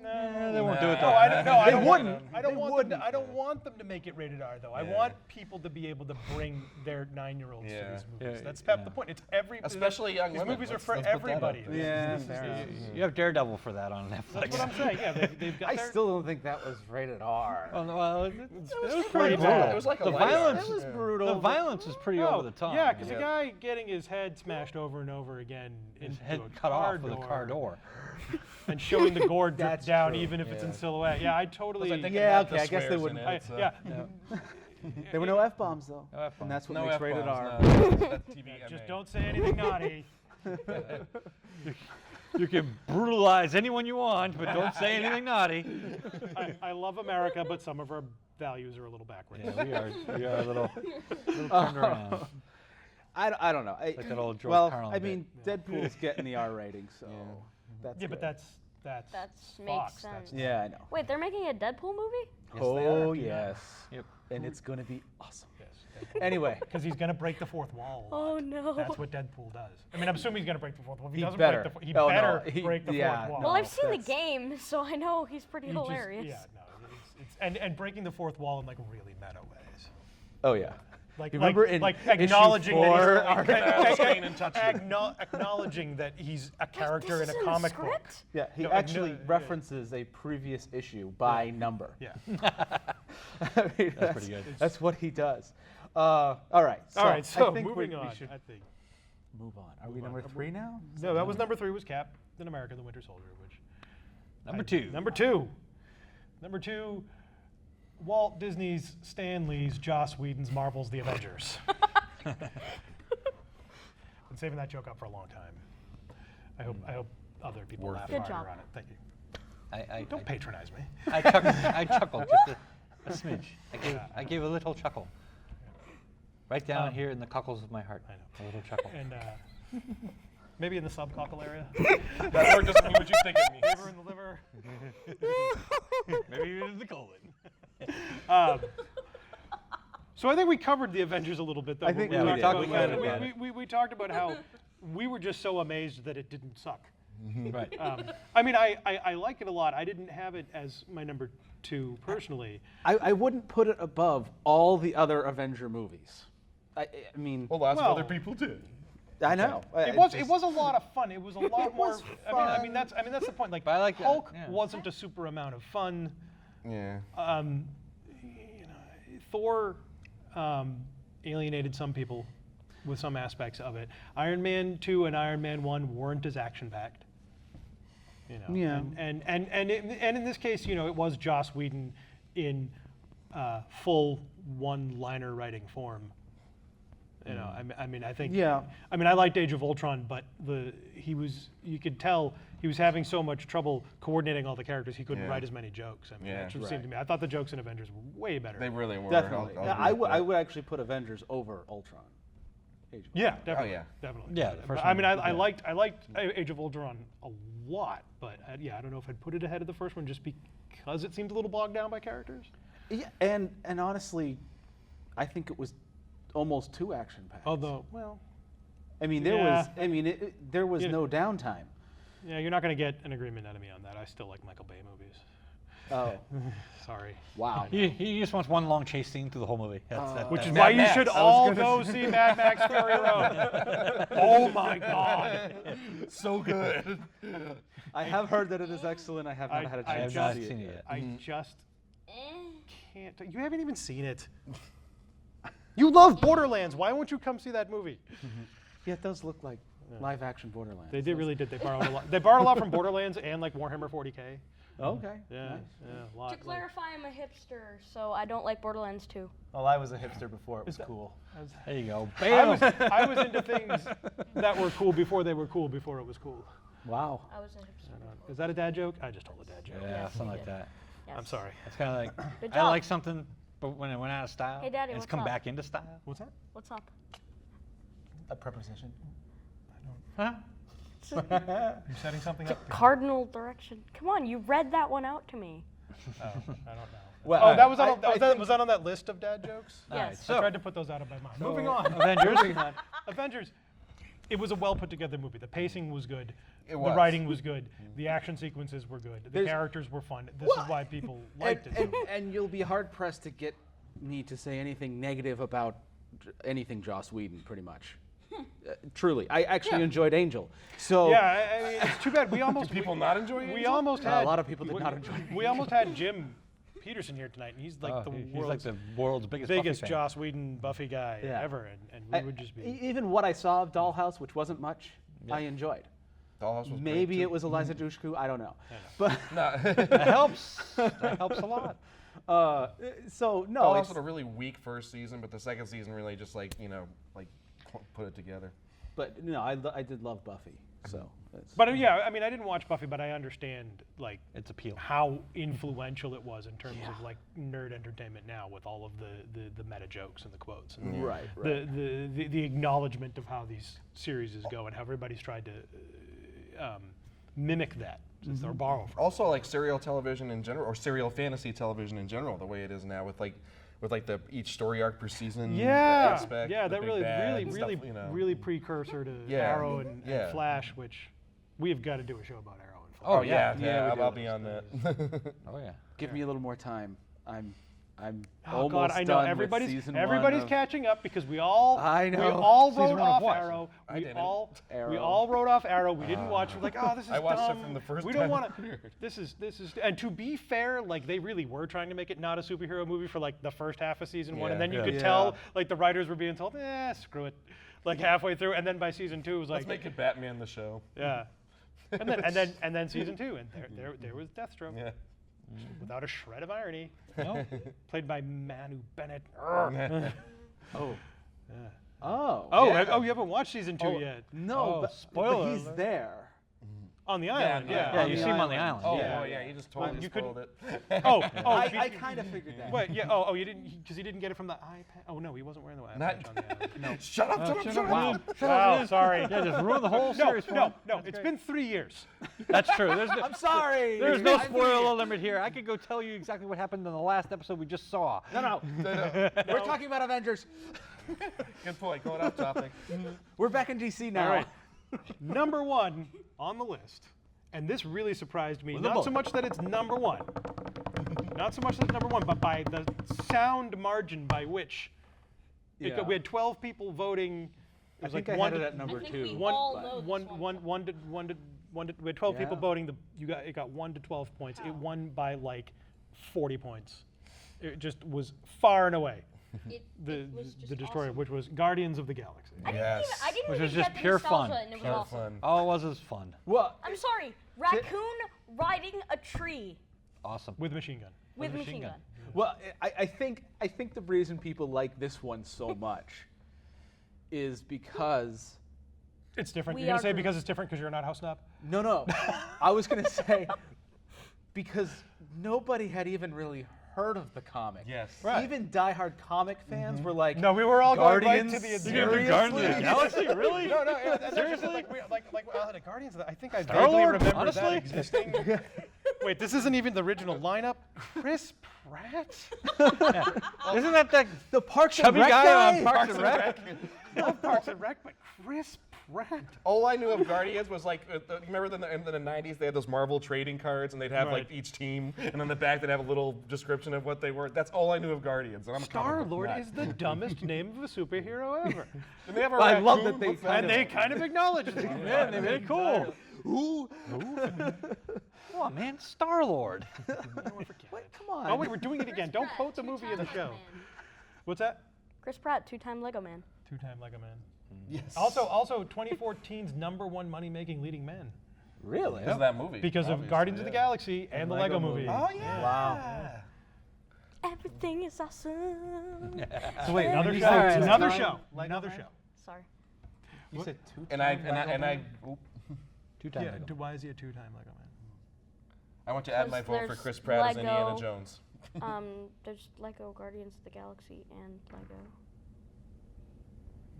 No, They won't do it, No, though. I They don't wouldn't. I don't They want them. wouldn't. I don't want them to make it rated R though. I Yeah. want people to be able to bring their 9-year-olds to Yeah. these movies. Yeah, That's yeah. the point. It's every Especially young These women. movies are Let's- for let's put that out everybody. there. Yeah, This is- fair enough. You have Daredevil for that on Netflix. That's what I'm saying. Yeah, they've got I their, still don't think that was rated R. Well, it was pretty pretty bad. brutal. It was like a the light violence. It was brutal. The violence is pretty over the top. Yeah, because Yeah. a guy getting his head smashed over and over again His into head a cut car off with a car door. and showing the gore drip That's down true, even if it's in yeah. silhouette. Yeah, I totally. I think it Yeah, had the okay, I guess they swears in wouldn't- it. I- It's, yeah. There were no F-bombs, though. No F-bombs. And that's what No makes rated R. F-bombs, no. That's TVMA. Just don't say anything naughty. You can brutalize anyone you want, but don't say anything naughty. I love America, but some of our values are a little backwards. Yeah, we are a little turned around. I don't know. Like that old George well, Carlin I bit. mean, Deadpool's getting the R rating, so that's Yeah, but good. that's makes Fox. sense. Yeah, I know. Wait, they're making a Deadpool movie? Oh, yes. Yep. And it's going to be awesome. yes, Anyway, because he's gonna break the fourth wall. a lot. Oh no. That's what Deadpool does. I mean, I'm assuming he's gonna break the fourth wall. If he He doesn't better. break the, he Oh, no, better he- break the yeah, fourth wall. Well, no. I've seen the that's- game, so I know he's pretty You just- hilarious. yeah, no, it's and breaking the fourth wall in like really meta ways. oh yeah. Like, You remember in like issue acknowledging that 4, acknowledging that he's a character This in a isn't comic book. script? Yeah, he No, actually yeah. references a previous issue by number. Yeah. I mean, that's pretty good. That's what he does. All right. All right. So I think moving we on. should I think. move on. Are we number 3 now? No, that was number 3 was Captain America: The Winter Soldier, which Number 2. Number 2. Number 2. Walt Disney's, Stan Lee's, Joss Whedon's Marvel's The Avengers. Been saving that joke up for a long time. I hope other people laugh Good harder job. on it. Thank you. I Don't patronize me. I chuckled just a smidge. I gave a little chuckle. Right down here in the cockles of my heart. I know. A little chuckle. And maybe in the subcockle area. That word doesn't mean what you think it means. Liver in the liver. Maybe even in the colon. So I think we covered the Avengers a little bit, though. I think when we talked did. about- We did. we talked about how we were just so amazed that it didn't suck. Right. I mean, I like it a lot. I didn't have it as my number 2 personally. I wouldn't put it above all the other Avenger movies. I mean, Well, lots Well, of other people did. I know. It was a lot of fun. It was a lot more. was I mean that's the point. Like But I like that, Hulk yeah. wasn't a super amount of fun. Yeah. Thor alienated some people with some aspects of it. Iron Man 2 and Iron Man 1 weren't as action packed. You know. Yeah. And in this case, you know, it was Joss Whedon in full one-liner writing form. You know, I mean, I think. Yeah. I mean, I liked Age of Ultron, but you could tell he was having so much trouble coordinating all the characters, he couldn't Yeah. write as many jokes. I mean, Yeah. that's what it seemed to me. I thought the jokes in Avengers were way better. They really were. definitely. I'll Yeah, agree I with would. that. I would actually put Avengers over Ultron. Age of Yeah, Ultron. definitely. yeah. Definitely. Yeah, the But first I mean, one, I yeah. liked Age of Ultron a lot, but yeah, I don't know if I'd put it ahead of the first one just because it seemed a little bogged down by characters. Yeah, and honestly, I think it was almost too action packed. Although, well, I mean, there Yeah. was. I mean, there was You no downtime. yeah, you're not going to get an agreement out of me on that. I still like Michael Bay movies. Oh, Sorry. wow. He just wants one long chase scene through the whole movie. Which is Mad why you Max. should I was all gonna go see Mad Max Fury Road. Oh my God. So good. I have heard that it is excellent. I have not had a I chance have not to see seen it it yet. yet. I just Eh. can't. You haven't even seen it. You love Borderlands. Why won't you come see that movie? Yeah, it does look like live action Borderlands. They did really did. They borrowed a lot. They borrowed a lot from Borderlands and like Warhammer 40K. Okay. Yeah, nice. yeah, a lot. To clarify, I'm a hipster, so I don't like Borderlands 2. Well, I was a hipster before it was cool. There you go. I was into things that were cool before they were cool before it was cool. Wow. I was a hipster before. Is that a dad joke? I just told a dad joke. Yeah, Yes, something you like did. that. Yes. I'm sorry. It's kind of like Good I job. like something, but when it went out of style, Hey, Daddy, and it's what's come up? back into style. What's that? What's up? A preposition. Huh? You setting something up? Cardinal direction. Come on, you read that one out to me. Oh, I don't know. Well, Oh, that was on. I Was that on that list of dad jokes? Yes. I tried to put those out of my mind. Moving on. Avengers. Avengers. It was a well put together movie. The pacing was good. It The was. writing was good. The action sequences were good. The There's- characters were fun. This is why people liked it. And you'll be hard pressed to get me to say anything negative about anything Joss Whedon, pretty much. Truly, I actually enjoyed Angel. So Yeah, I mean, it's too bad. We almost people not enjoy We Angel? almost A had lot of people did not enjoy We almost had Jim Peterson here tonight, and he's like Oh, the he's like world's the world's biggest Buffy biggest fan. Joss Whedon Buffy guy Yeah. ever, and we would just be. Even what I saw of Dollhouse, which wasn't much, I enjoyed. Dollhouse was great, Maybe too. it was Eliza Dushku, I don't know. But No. That helps. That helps a lot. so no, Dollhouse it's, had a really weak first season, but the second season really just like put it together. but no, I did love Buffy. So, it's, But yeah, I mean, I didn't watch Buffy, but I understand like Its appeal. how influential it was in terms of like nerd entertainment now, with all of the meta jokes and the quotes and right, the acknowledgement of how these series go and how everybody's tried to mimic that since they're borrowed from. Also, like serial television in general, or serial fantasy television in general, the way it is now with the each story arc per season aspect. Yeah, the that big really, bad really, and really, stuff, you know. really precursor to Yeah. Arrow and Yeah. Flash, which we have got to do a show about Arrow and Flash. Oh yeah, Yeah, we do. I'll be on that. Oh yeah. give me a little more time. I'm Oh almost God, I know done with everybody's season everybody's one of- catching up because we all I we know. all Season wrote one of off what? Arrow. I We didn't. all we Arrow. all wrote off Arrow. We didn't watch. We're like, oh, this is I watched it dumb. from the first We don't time want it to. premiered. This is and to be fair, like they really were trying to make it not a superhero movie for like the first half of season one, and Yeah. then you Yeah. could Yeah. tell like the writers were being told, screw it, like halfway through, and then by season two it was Let's like, make it Batman the show. yeah, and then season two, and there was Deathstroke Yeah. without a shred of irony, No. played by Manu Bennett. Oh. oh, Oh, you haven't watched season two yet. no, Oh, but spoiler he's alert. there. On the island, yeah. Yeah, on you the see him on the island. island. Oh Yeah. yeah, you just totally You spoiled it. I kind of figured that. Wait, yeah. Oh, you didn't, because he didn't get it from the iPad. Oh no, he wasn't wearing the iPad Not- on the island. No. Shut up! Shut up! Wow. Wow, sorry. Yeah, just ruin the whole No, series for no, him. no. That's It's great. been 3 years. That's true. I'm sorry. There's no I'm spoiler limit here. I could go tell you exactly what happened in the last episode we just saw. No. We're talking about Avengers. Good point. Going off topic. We're back in DC now. All right. Number one on the list, and this really surprised me. With a Not so bullet. much that it's number one, not so much that it's number one, but by the sound margin by which Yeah. we had 12 people voting. It I was think like I one had it to- at number I think 2. we one, all know this one, we had 12 people Yeah. voting. It got 1 to 12 points. It won by like 40 points. It just was far and away It was just the destroyer, awesome. which was Guardians of the Galaxy. Yes. I didn't Which even was just get the pure nostalgia, fun. and it was Pure awesome. fun. All it was fun. Well, I'm sorry, raccoon riding a tree Awesome. With machine gun. with machine machine gun. gun. well, I think the reason people like this one so much is because It's different. We You're gonna are say Groot. because it's different because you're not a house snob? no, I was gonna say because nobody had even really heard of the comic. Yes. Right. Even diehard comic fans were like, No, we were all going right Guardians? to the Seriously? Guardians of the Galaxy? Really? No, yeah, that's Seriously? Like the Guardians. I think I Star-Lord? vaguely remember Honestly? that existing. Wait, this isn't even the original lineup. Chris Pratt. Isn't that the Parks and chubby Rec guy guy? on Parks and Rec? Love Parks and Rec, but Chris grand. All I knew of Guardians was like, remember in the 90s they had those Marvel trading cards and they'd have like Right. each team and on the back they'd have a little description of what they were. That's all I knew of Guardians. And I'm a comic book Star-Lord nut. is the dumbest name of a superhero ever. And they have a I love raccoon? that they What's And they kind of acknowledge it. Yeah, they made it cool. Ooh. Come on, man, Star-Lord. Wait, come on. Oh, wait, we're doing it again. Don't Pratt, quote the movie in the two-time show. Lego Man. What's that? Chris Pratt, 2-time Lego Man. Two-time Lego Man. Yes. Also 2014's #1 money-making leading man. Really? Because of that movie. Because of obviously, Guardians of the yeah. Galaxy and the Lego movie. Oh yeah. Wow. Everything is awesome. So wait, another you show. said Another two-time show. Lego Another Man? show. Sorry. You said two. And I Two-time Yeah, Lego. why is he a two-time Lego Man? I want to add my Because vote for there's Chris Pratt as Indiana Lego. Jones. There's Lego Guardians of the Galaxy and Lego.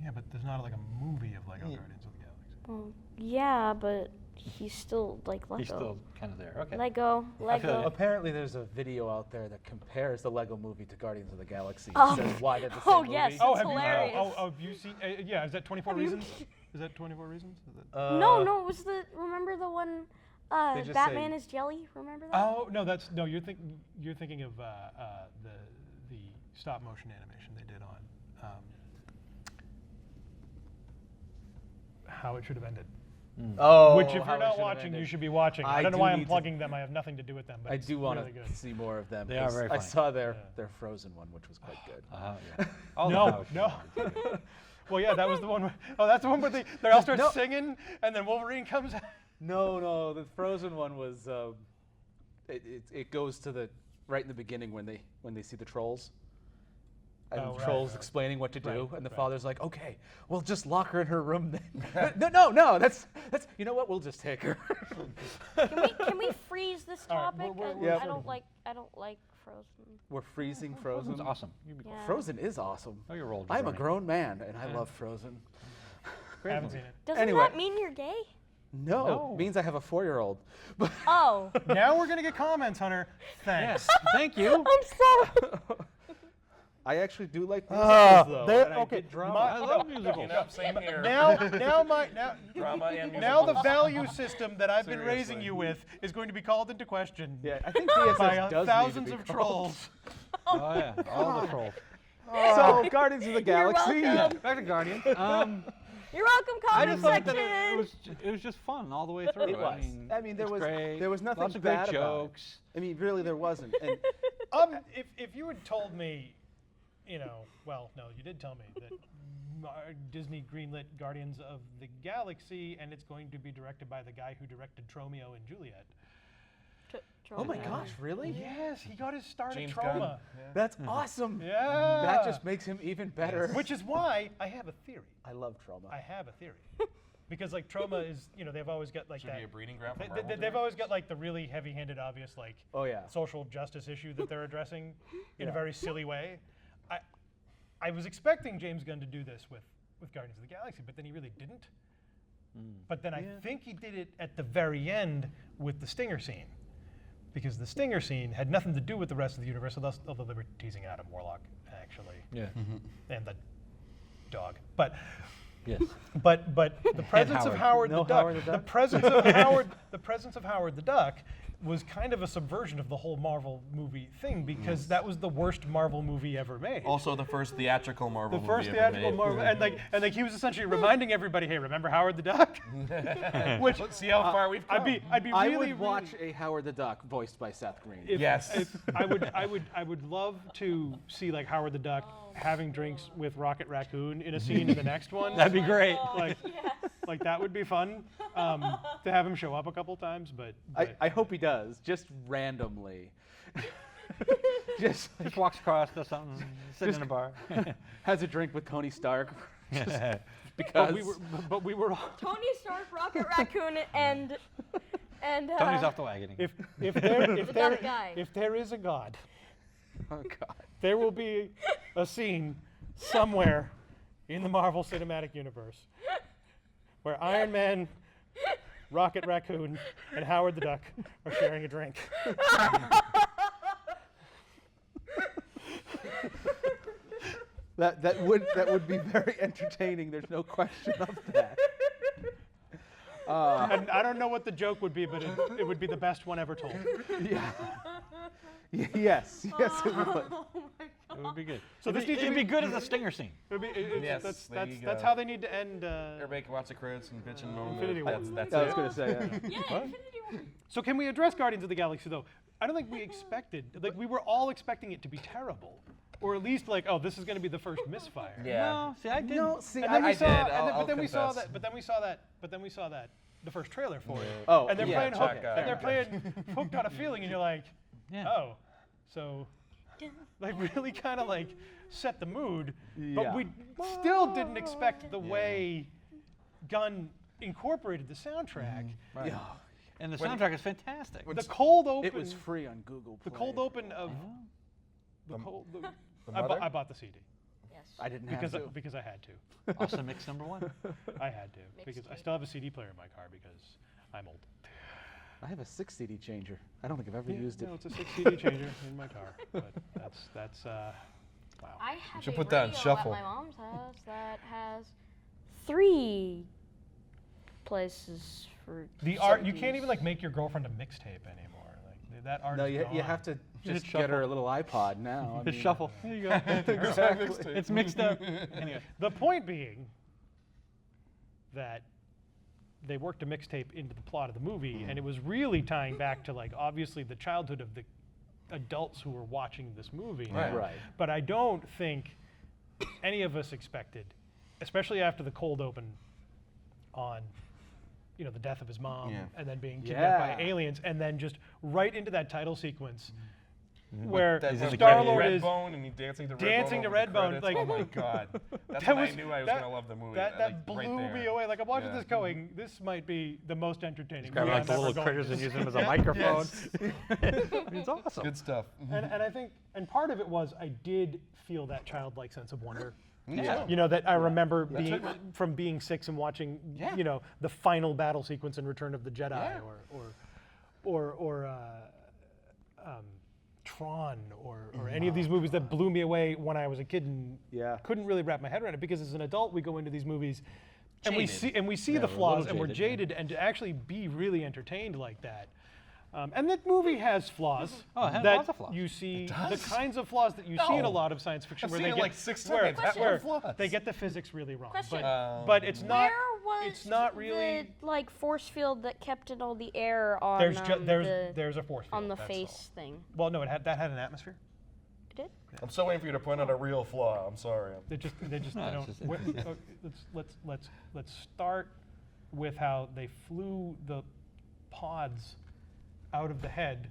Yeah, but there's not like a movie of Lego Guardians of the Galaxy. Well, yeah, but he's still like Lego. He's still kind of there. Okay. Lego. you. Apparently, there's a video out there that compares the Lego movie to Guardians of the Galaxy. Oh. Says why they're the same Oh, movie. yes. Oh, It's have hilarious. you? Have you seen? Yeah, is that 24 Reasons? Is that 24 Reasons? Is that, No, it was remember the one, They just Batman say- is jelly. Remember that? Oh no, you're thinking of the stop motion animation they did on How It Should Have Ended. Oh, Which, if How you're It not Should Have watching, you Ended. should be watching. I I don't know do why I'm need to- plugging them. I have nothing to do with them. But I it's do want really good. to see more of them. They are 'cause very I funny. saw their Frozen one, which was quite good. Yeah. All the No, How It Should no. Have Ended. Well, yeah, that was the one. That's the one where they all start No. singing, and then Wolverine comes out. No, the Frozen one was. It goes to the right in the beginning when they see the trolls. And Oh, the right, trolls right. explaining what to do, Right, and the right. father's like, "Okay, we'll just lock her in her room then." no, that's you know what? We'll just take her. Can we freeze this All right, topic? we're Yep. I don't like Frozen. We're freezing Frozen's Frozen. awesome. Yeah. Frozen is awesome. Oh, you're old. I'm a Johnny. grown man, and I love Frozen. I haven't seen it. Doesn't Anyway. that mean you're gay? No, No. it means I have a 4-year-old. But Oh. Now we're gonna get comments, Hunter. Thanks. Yes. Thank you. I'm sorry. I actually do like musicals, though. there- and I okay, did drama. my- I love musicals. Yep, same here. Now Drama and now the musicals. value system that I've been raising Seriously. you with is going to be called into question Yeah, I think DSS by does thousands need to of be called. trolls. Oh yeah. All the trolls. So, Guardians of the Galaxy. welcome. Back to Guardians. You're welcome, I comment just thought that section. it was just fun all the way through. It was. I mean, there it's was great. there was nothing Lots of bad great about it. jokes. I mean, really, there wasn't. And If you had told me, well, no, you did tell me that Disney greenlit Guardians of the Galaxy, and it's going to be directed by the guy who directed Tromeo and Juliet. oh my gosh, really? Yes, he got his start James at Troma. That's awesome. Yeah. That just makes him even better. Which is why I have a theory. I love trauma. I have a theory. Because like Troma is, they've always got like Should that. be a breeding ground for They, Marvel they've always got like the really heavy-handed, obvious like Oh yeah. social justice issue that they're addressing in a very silly way. I was expecting James Gunn to do this with Guardians of the Galaxy, but then he really didn't. But then I think he did it at the very end with the Stinger scene. Because the Stinger scene had nothing to do with the rest of the universe, although they were teasing Adam Warlock, actually, Yeah. and the dog. But Yes. but the presence of Howard. Howard No the Duck, Howard the the Duck? presence of Howard the Duck was kind of a subversion of the whole Marvel movie thing because that was the worst Marvel movie ever made. Also the first theatrical Marvel The movie first ever theatrical made. Marvel, and like he was essentially reminding everybody, hey, remember Howard the Duck? Which Let's see how far we've come. I'd be I really would watch a Howard the Duck voiced by Seth Green. Yes. I would love to see like Howard the Duck having drinks with Rocket Raccoon in a scene in the next one. That'd be great. Like that would be fun to have him show up a couple times, but I hope he does, just randomly. just Just walks across, does something, sitting in a bar. has a drink with Tony Stark. Just because. but we were all, Tony Stark, Rocket Raccoon, and Tony's off the wagon. if Duck guy. there is a God, Oh God. there will be a scene somewhere in the Marvel Cinematic Universe where Iron Man, Rocket Raccoon, and Howard the Duck are sharing a drink. That would be very entertaining. There's no question of that. And I don't know what the joke would be, but it would be the best one ever told. Yes, it would. It would be good. So this needs to it'd be good as a stinger scene. Yes, there you That's go. how they need to end. Everybody can watch the credits and bitch and moan. Infinity War. That's I was it. going to say, Yeah, Infinity War. So can we address Guardians of the Galaxy though? I don't think we expected, like we were all expecting it to be terrible, or at least like, oh, this is going to be the first misfire. Yeah. No, see, I didn't. no, see, And then I we did. saw, and then, I'll but then we saw confess. that, but then we saw that the first trailer for it. Oh, And they're yeah, playing check Hooked, out. and they're playing Hooked on a Feeling, and you're like, Yeah. oh, so like really kind of like set the mood, but Yeah. we still didn't expect the way Gunn incorporated the soundtrack. Right. Yeah. And the soundtrack is fantastic. The cold open. It was free on Google Play. The cold open of the cold. Mother? I bought the CD Yes. I didn't because have to. because I had to. Awesome Mix #1. I had to because I still have a CD player in my car because I'm old. I have a 6 CD changer. I don't think I've ever used it. No, it's a 6 CD changer in my car. But that's wow. I have should a put that in radio shuffle. at my mom's house that has 3 places for The art you CDs. can't even like make your girlfriend a mixtape anymore. Like that art. No, is you gone. have to Hit just get her shuffle. a little iPod now. I Hit mean, shuffle. There you go. Exactly. It's mixed up. Anyway. The point being that they worked a mixtape into the plot of the movie, and it was really tying back to like obviously the childhood of the adults who were watching this movie. Right. Right. But I don't think any of us expected, especially after the cold open on, you know, the death of his mom Yeah. and then being kidnapped by Yeah. aliens, and then just right into that title sequence where That He's in the Star-Lord credits. is Redbone and he dancing to Redbone. dancing to over the Redbone, credits. like- oh my god, that's that when was- I knew I was that- gonna love the movie. that like, blew right me there. away. Like I'm watching Yeah. this going, this might be the most entertaining Grabbing movie like the I'm ever little going critters to and see. using them as a microphone. Yes. It's awesome. Good stuff. And I think, and part of it was I did feel that childlike sense of wonder. Yeah. You know, that I remember from being 6 and watching, Yeah. you know, the final battle sequence in Return of the Jedi Yeah. or Tron or any of these movies that blew me away when I was a kid and Yeah. couldn't really wrap my head around it, because as an adult we go into these movies and we Jaded. see Yeah, the we're a flaws little and we're jaded, jaded, and to actually be really entertained like that. And that movie has flaws. Oh, it has that lots of flaws. You see the does? kinds of flaws that you see in a No. lot of science fiction I've where seen they it get like 6 where- times. That's where not flaws. they get the physics really wrong. Question. But it's not. Where was It's not really. the like force field that kept in all the air on There's the, there's a force field. on the that's face thing? all. Well, no, that had an atmosphere. It did. I'm still waiting for you to point out a real flaw. I'm sorry. They just No, they it's don't. just- Let's start with how they flew the pods out of the head,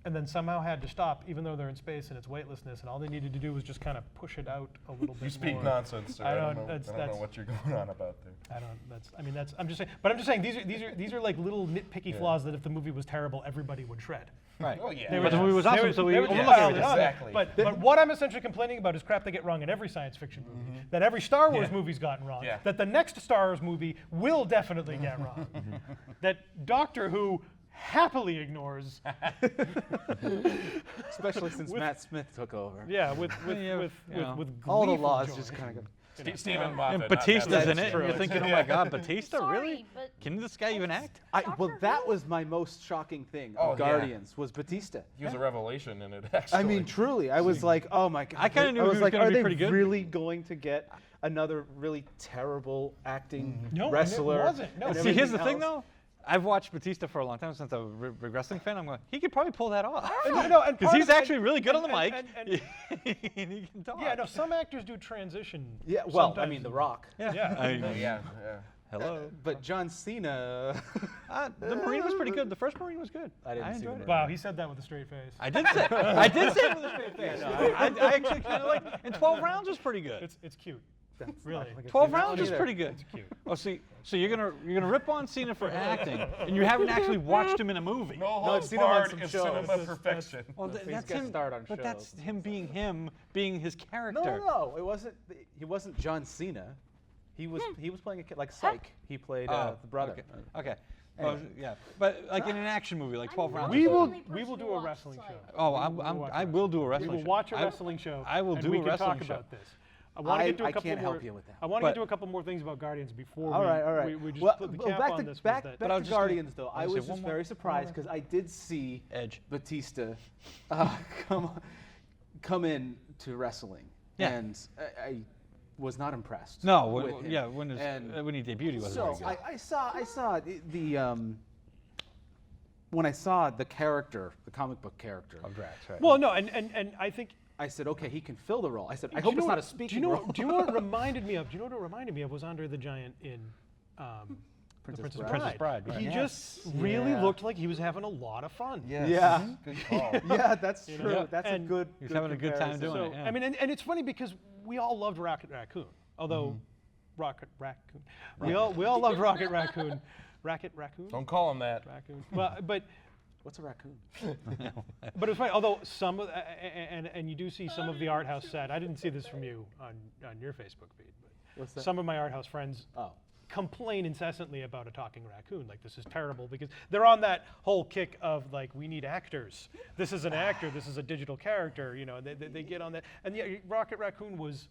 and then somehow had to stop, even though they're in space and it's weightlessness, and all they needed to do was just kind of push it out a little bit You speak more. nonsense, sir. I I don't- don't know. that's- I don't know that's- what you're going on about there. I don't. That's. I mean, that's. I'm just saying. But I'm just saying these are like little nitpicky flaws that if the movie was terrible, everybody would shred. Right. Oh yeah. They But were- the movie was they awesome, were- so we they were overlook piled everything. on it. Exactly. But what I'm essentially complaining about is crap they get wrong in every science fiction movie. That every Star Wars movie's gotten wrong. Yeah. That the next Star Wars movie will definitely get wrong. That Doctor Who happily ignores. Especially since Matt Smith took over. Yeah, with you know, gleeful All the laws joy. just kind of go. Stephen Moffat. And not Batista's Matt in Smith. it, and you're thinking, oh my God, Batista, Sorry, really? but Can this guy even act? Well, Doctor that Who? was my most shocking thing Oh, of yeah. Guardians was Batista. He was a revelation in it. Actually. I mean, truly, I was like, oh my god. I kinda knew he was like, gonna are be they pretty good. really going to get another really terrible acting No, and it wrestler? wasn't. No. and See, See, here's the everything thing, else? though. I've watched Batista for a long time since I was a big wrestling fan. I'm going, he could probably pull that off. No, and Because part he's of it- actually really good on the mic. and- And he can talk. Yeah, no. Some actors do transition. Yeah, well, I sometimes. mean, The Rock. Yeah. Yeah. Oh, yeah. Yeah. Hello. But John Cena. The Marine was pretty good. The first Marine was good. I didn't see enjoyed the it. Wow, he said that with a straight face. I did say it with a straight face. I actually kind of like. And 12 rounds was pretty good. It's cute. That's Really? not like a 12 female rounds is either. pretty good. It's cute. Oh, see, so you're gonna rip on Cena for acting, and you haven't actually watched him in a movie. No I've holds seen him on barred some is shows. cinema That's- perfection. Well, He's that's guest him. starred on But shows. that's him being his character. No, it wasn't. He wasn't John Cena. He was playing a kid like Psych. He played Oh, the brother. Okay. Well, yeah, but like in an action movie, like 12 rounds. We is will good. we will do a wrestling show. Oh, I will do a We wrestling show. will watch a wrestling show. I will and do we a can wrestling talk show. about this. I want to get to a I couple can't more. help you with that. I want to get But- to a couple more things about Guardians before All right. we just well, put the well, cap back on to, this. back, was that, back I to was just gonna- Guardians, though. I wanna say was one just more- very surprised because I did see Edge. Batista come in to wrestling, Yeah. and I was not impressed. No, with him. when And when he debuted, he wasn't so very good. I saw when I saw the character, the comic book character. Of Drax, right? well, no, and I think. I said, okay, he can fill the role. I said, I do hope you it's know not a what- speaking do you know, role. Do you know what it reminded me of? Do you know what it reminded me of? Was Andre the Giant in Princess The Bride. Princess Bride, right. He Yes. just really Yeah. looked like he was having a lot of fun. Yes. Yeah. Good call. Yeah, that's You true. know? That's And a good. He's good having a good time comparison. doing So it. Yeah. I mean, and it's funny because we all loved Rocket Raccoon, although Rocket Raccoon. We all loved Rocket Raccoon. Rocket Raccoon. Don't call him that. Raccoon. Well, but What's a raccoon? but it's funny. Although some of and you do see some of the art house set. I didn't see this from you on your Facebook feed, but What's that? some of my art house friends Oh. complain incessantly about a talking raccoon. Like, this is terrible, because they're on that whole kick of like, we need actors. This is an actor. This is a digital character. You know, and they get on that. And yeah, Rocket Raccoon was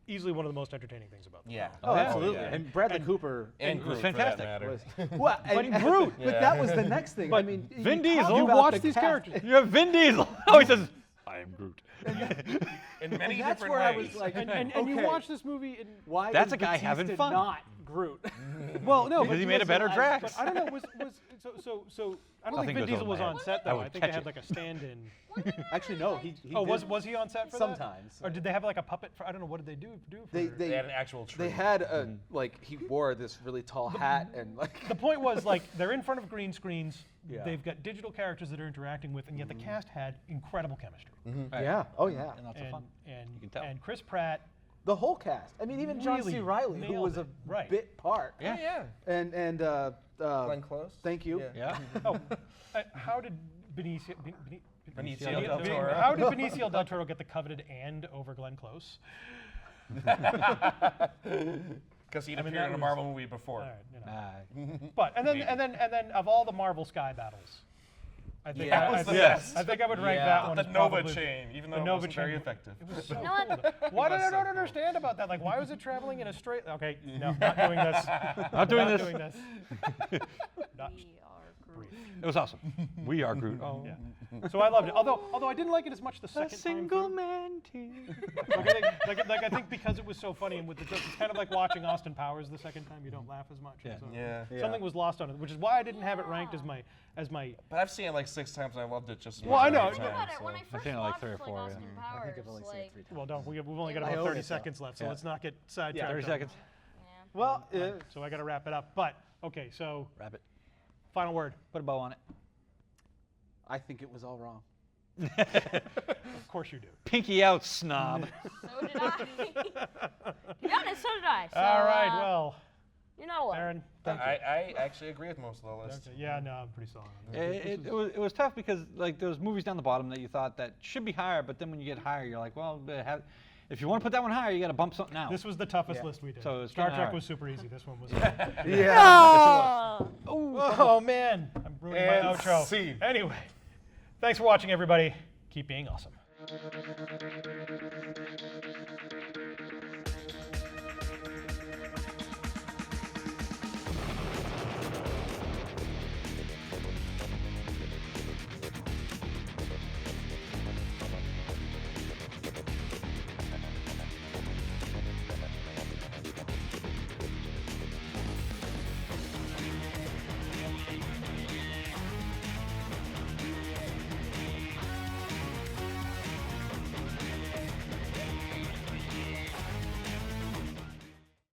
easily one of the most entertaining things about the Yeah. Oh, yeah. absolutely. yeah. And Bradley Cooper And was Groot, for fantastic. that matter. was well, and Groot. But that was the next thing. I mean, Vin you talk Diesel. about watch the these cast. characters. You have Vin Diesel. Oh, he says, "I am Groot." In many That's different where I ways. was like, And okay, you watch this movie and why That's is a guy Batista having fun. Not Groot. well, no, Because but he made a better Drax. But I don't know. So I don't think Nothing Vin goes Diesel over was my on head. set I though. would I think they catch had it. like a stand-in. Actually, no. He Oh, did. was he on set for Sometimes. that? Or did they have like a puppet? For, I don't know. What did they do? For They had an actual tree. They had a like he wore this really tall hat and like the point was, like, they're in front of green screens. Yeah. They've got digital characters that are interacting with, and yet the cast had incredible chemistry. Right. yeah, oh yeah, And lots of And fun. and You can tell. and Chris Pratt. the whole cast. I mean, even John C. Really Reilly, who nailed was a it. Right. bit part. Yeah, yeah. And Glenn Close. thank you. Yeah. Yeah. Oh, how did Benicio Benicio del Toro. How did Benicio del Toro get the coveted "and" over Glenn Close? Because he'd I mean, appeared that in a was- Marvel movie before. All right, you know. Nah. But and then of all the Marvel Sky battles, I think That was the yes, best. I think I would rank Yeah. that one The as Nova probably chain, even though the it Nova wasn't very chain. effective. It was so know what? cool. Why did was I so don't cool. understand about that? Like, why was it traveling in a straight? Okay, no, not doing this. Not doing this. Doing this. Not We are Groot. It was awesome. We are Groot. yeah. So I loved it. Although I didn't like it as much the A second time. single through. man tear. Like I think because it was so funny and with the jokes, it's kind of like watching Austin Powers the second time. You don't laugh as much. and Yeah. so Yeah. Something was lost on it, which is why I didn't have it ranked as my But I've seen it like 6 times and I loved it just as Well, I much know. every Think time, about it. When I so. first seen it like watched 3 or 4, Austin yeah. Powers, I think I've only seen it like, 3 times. Well, don't. We've only got I about own 30 it, though. seconds left, so Yeah. let's not get sidetracked. 30 on seconds. yeah. Well, So I got to wrap it up. But okay, so Rabbit. final word. Put a bow on it. I think it was all wrong. Of course you do. Pinky out, snob. So did I. To be honest, so did I. So, All right. Well, you know what? Aaron. Thank you. I actually agree with most of the list. Okay, yeah, no, I'm pretty solid on It, this. it was tough because like there was movies down the bottom that you thought that should be higher, but then when you get higher, you're like, well, if you want to put that one higher, you got to bump something out. This was the toughest Yeah. list we did. So it's Star kinda Trek hard. was super easy. This one was. Yeah. Oh man, I'm ruining my And outro. scene. Anyway, thanks for watching, everybody. Keep being awesome.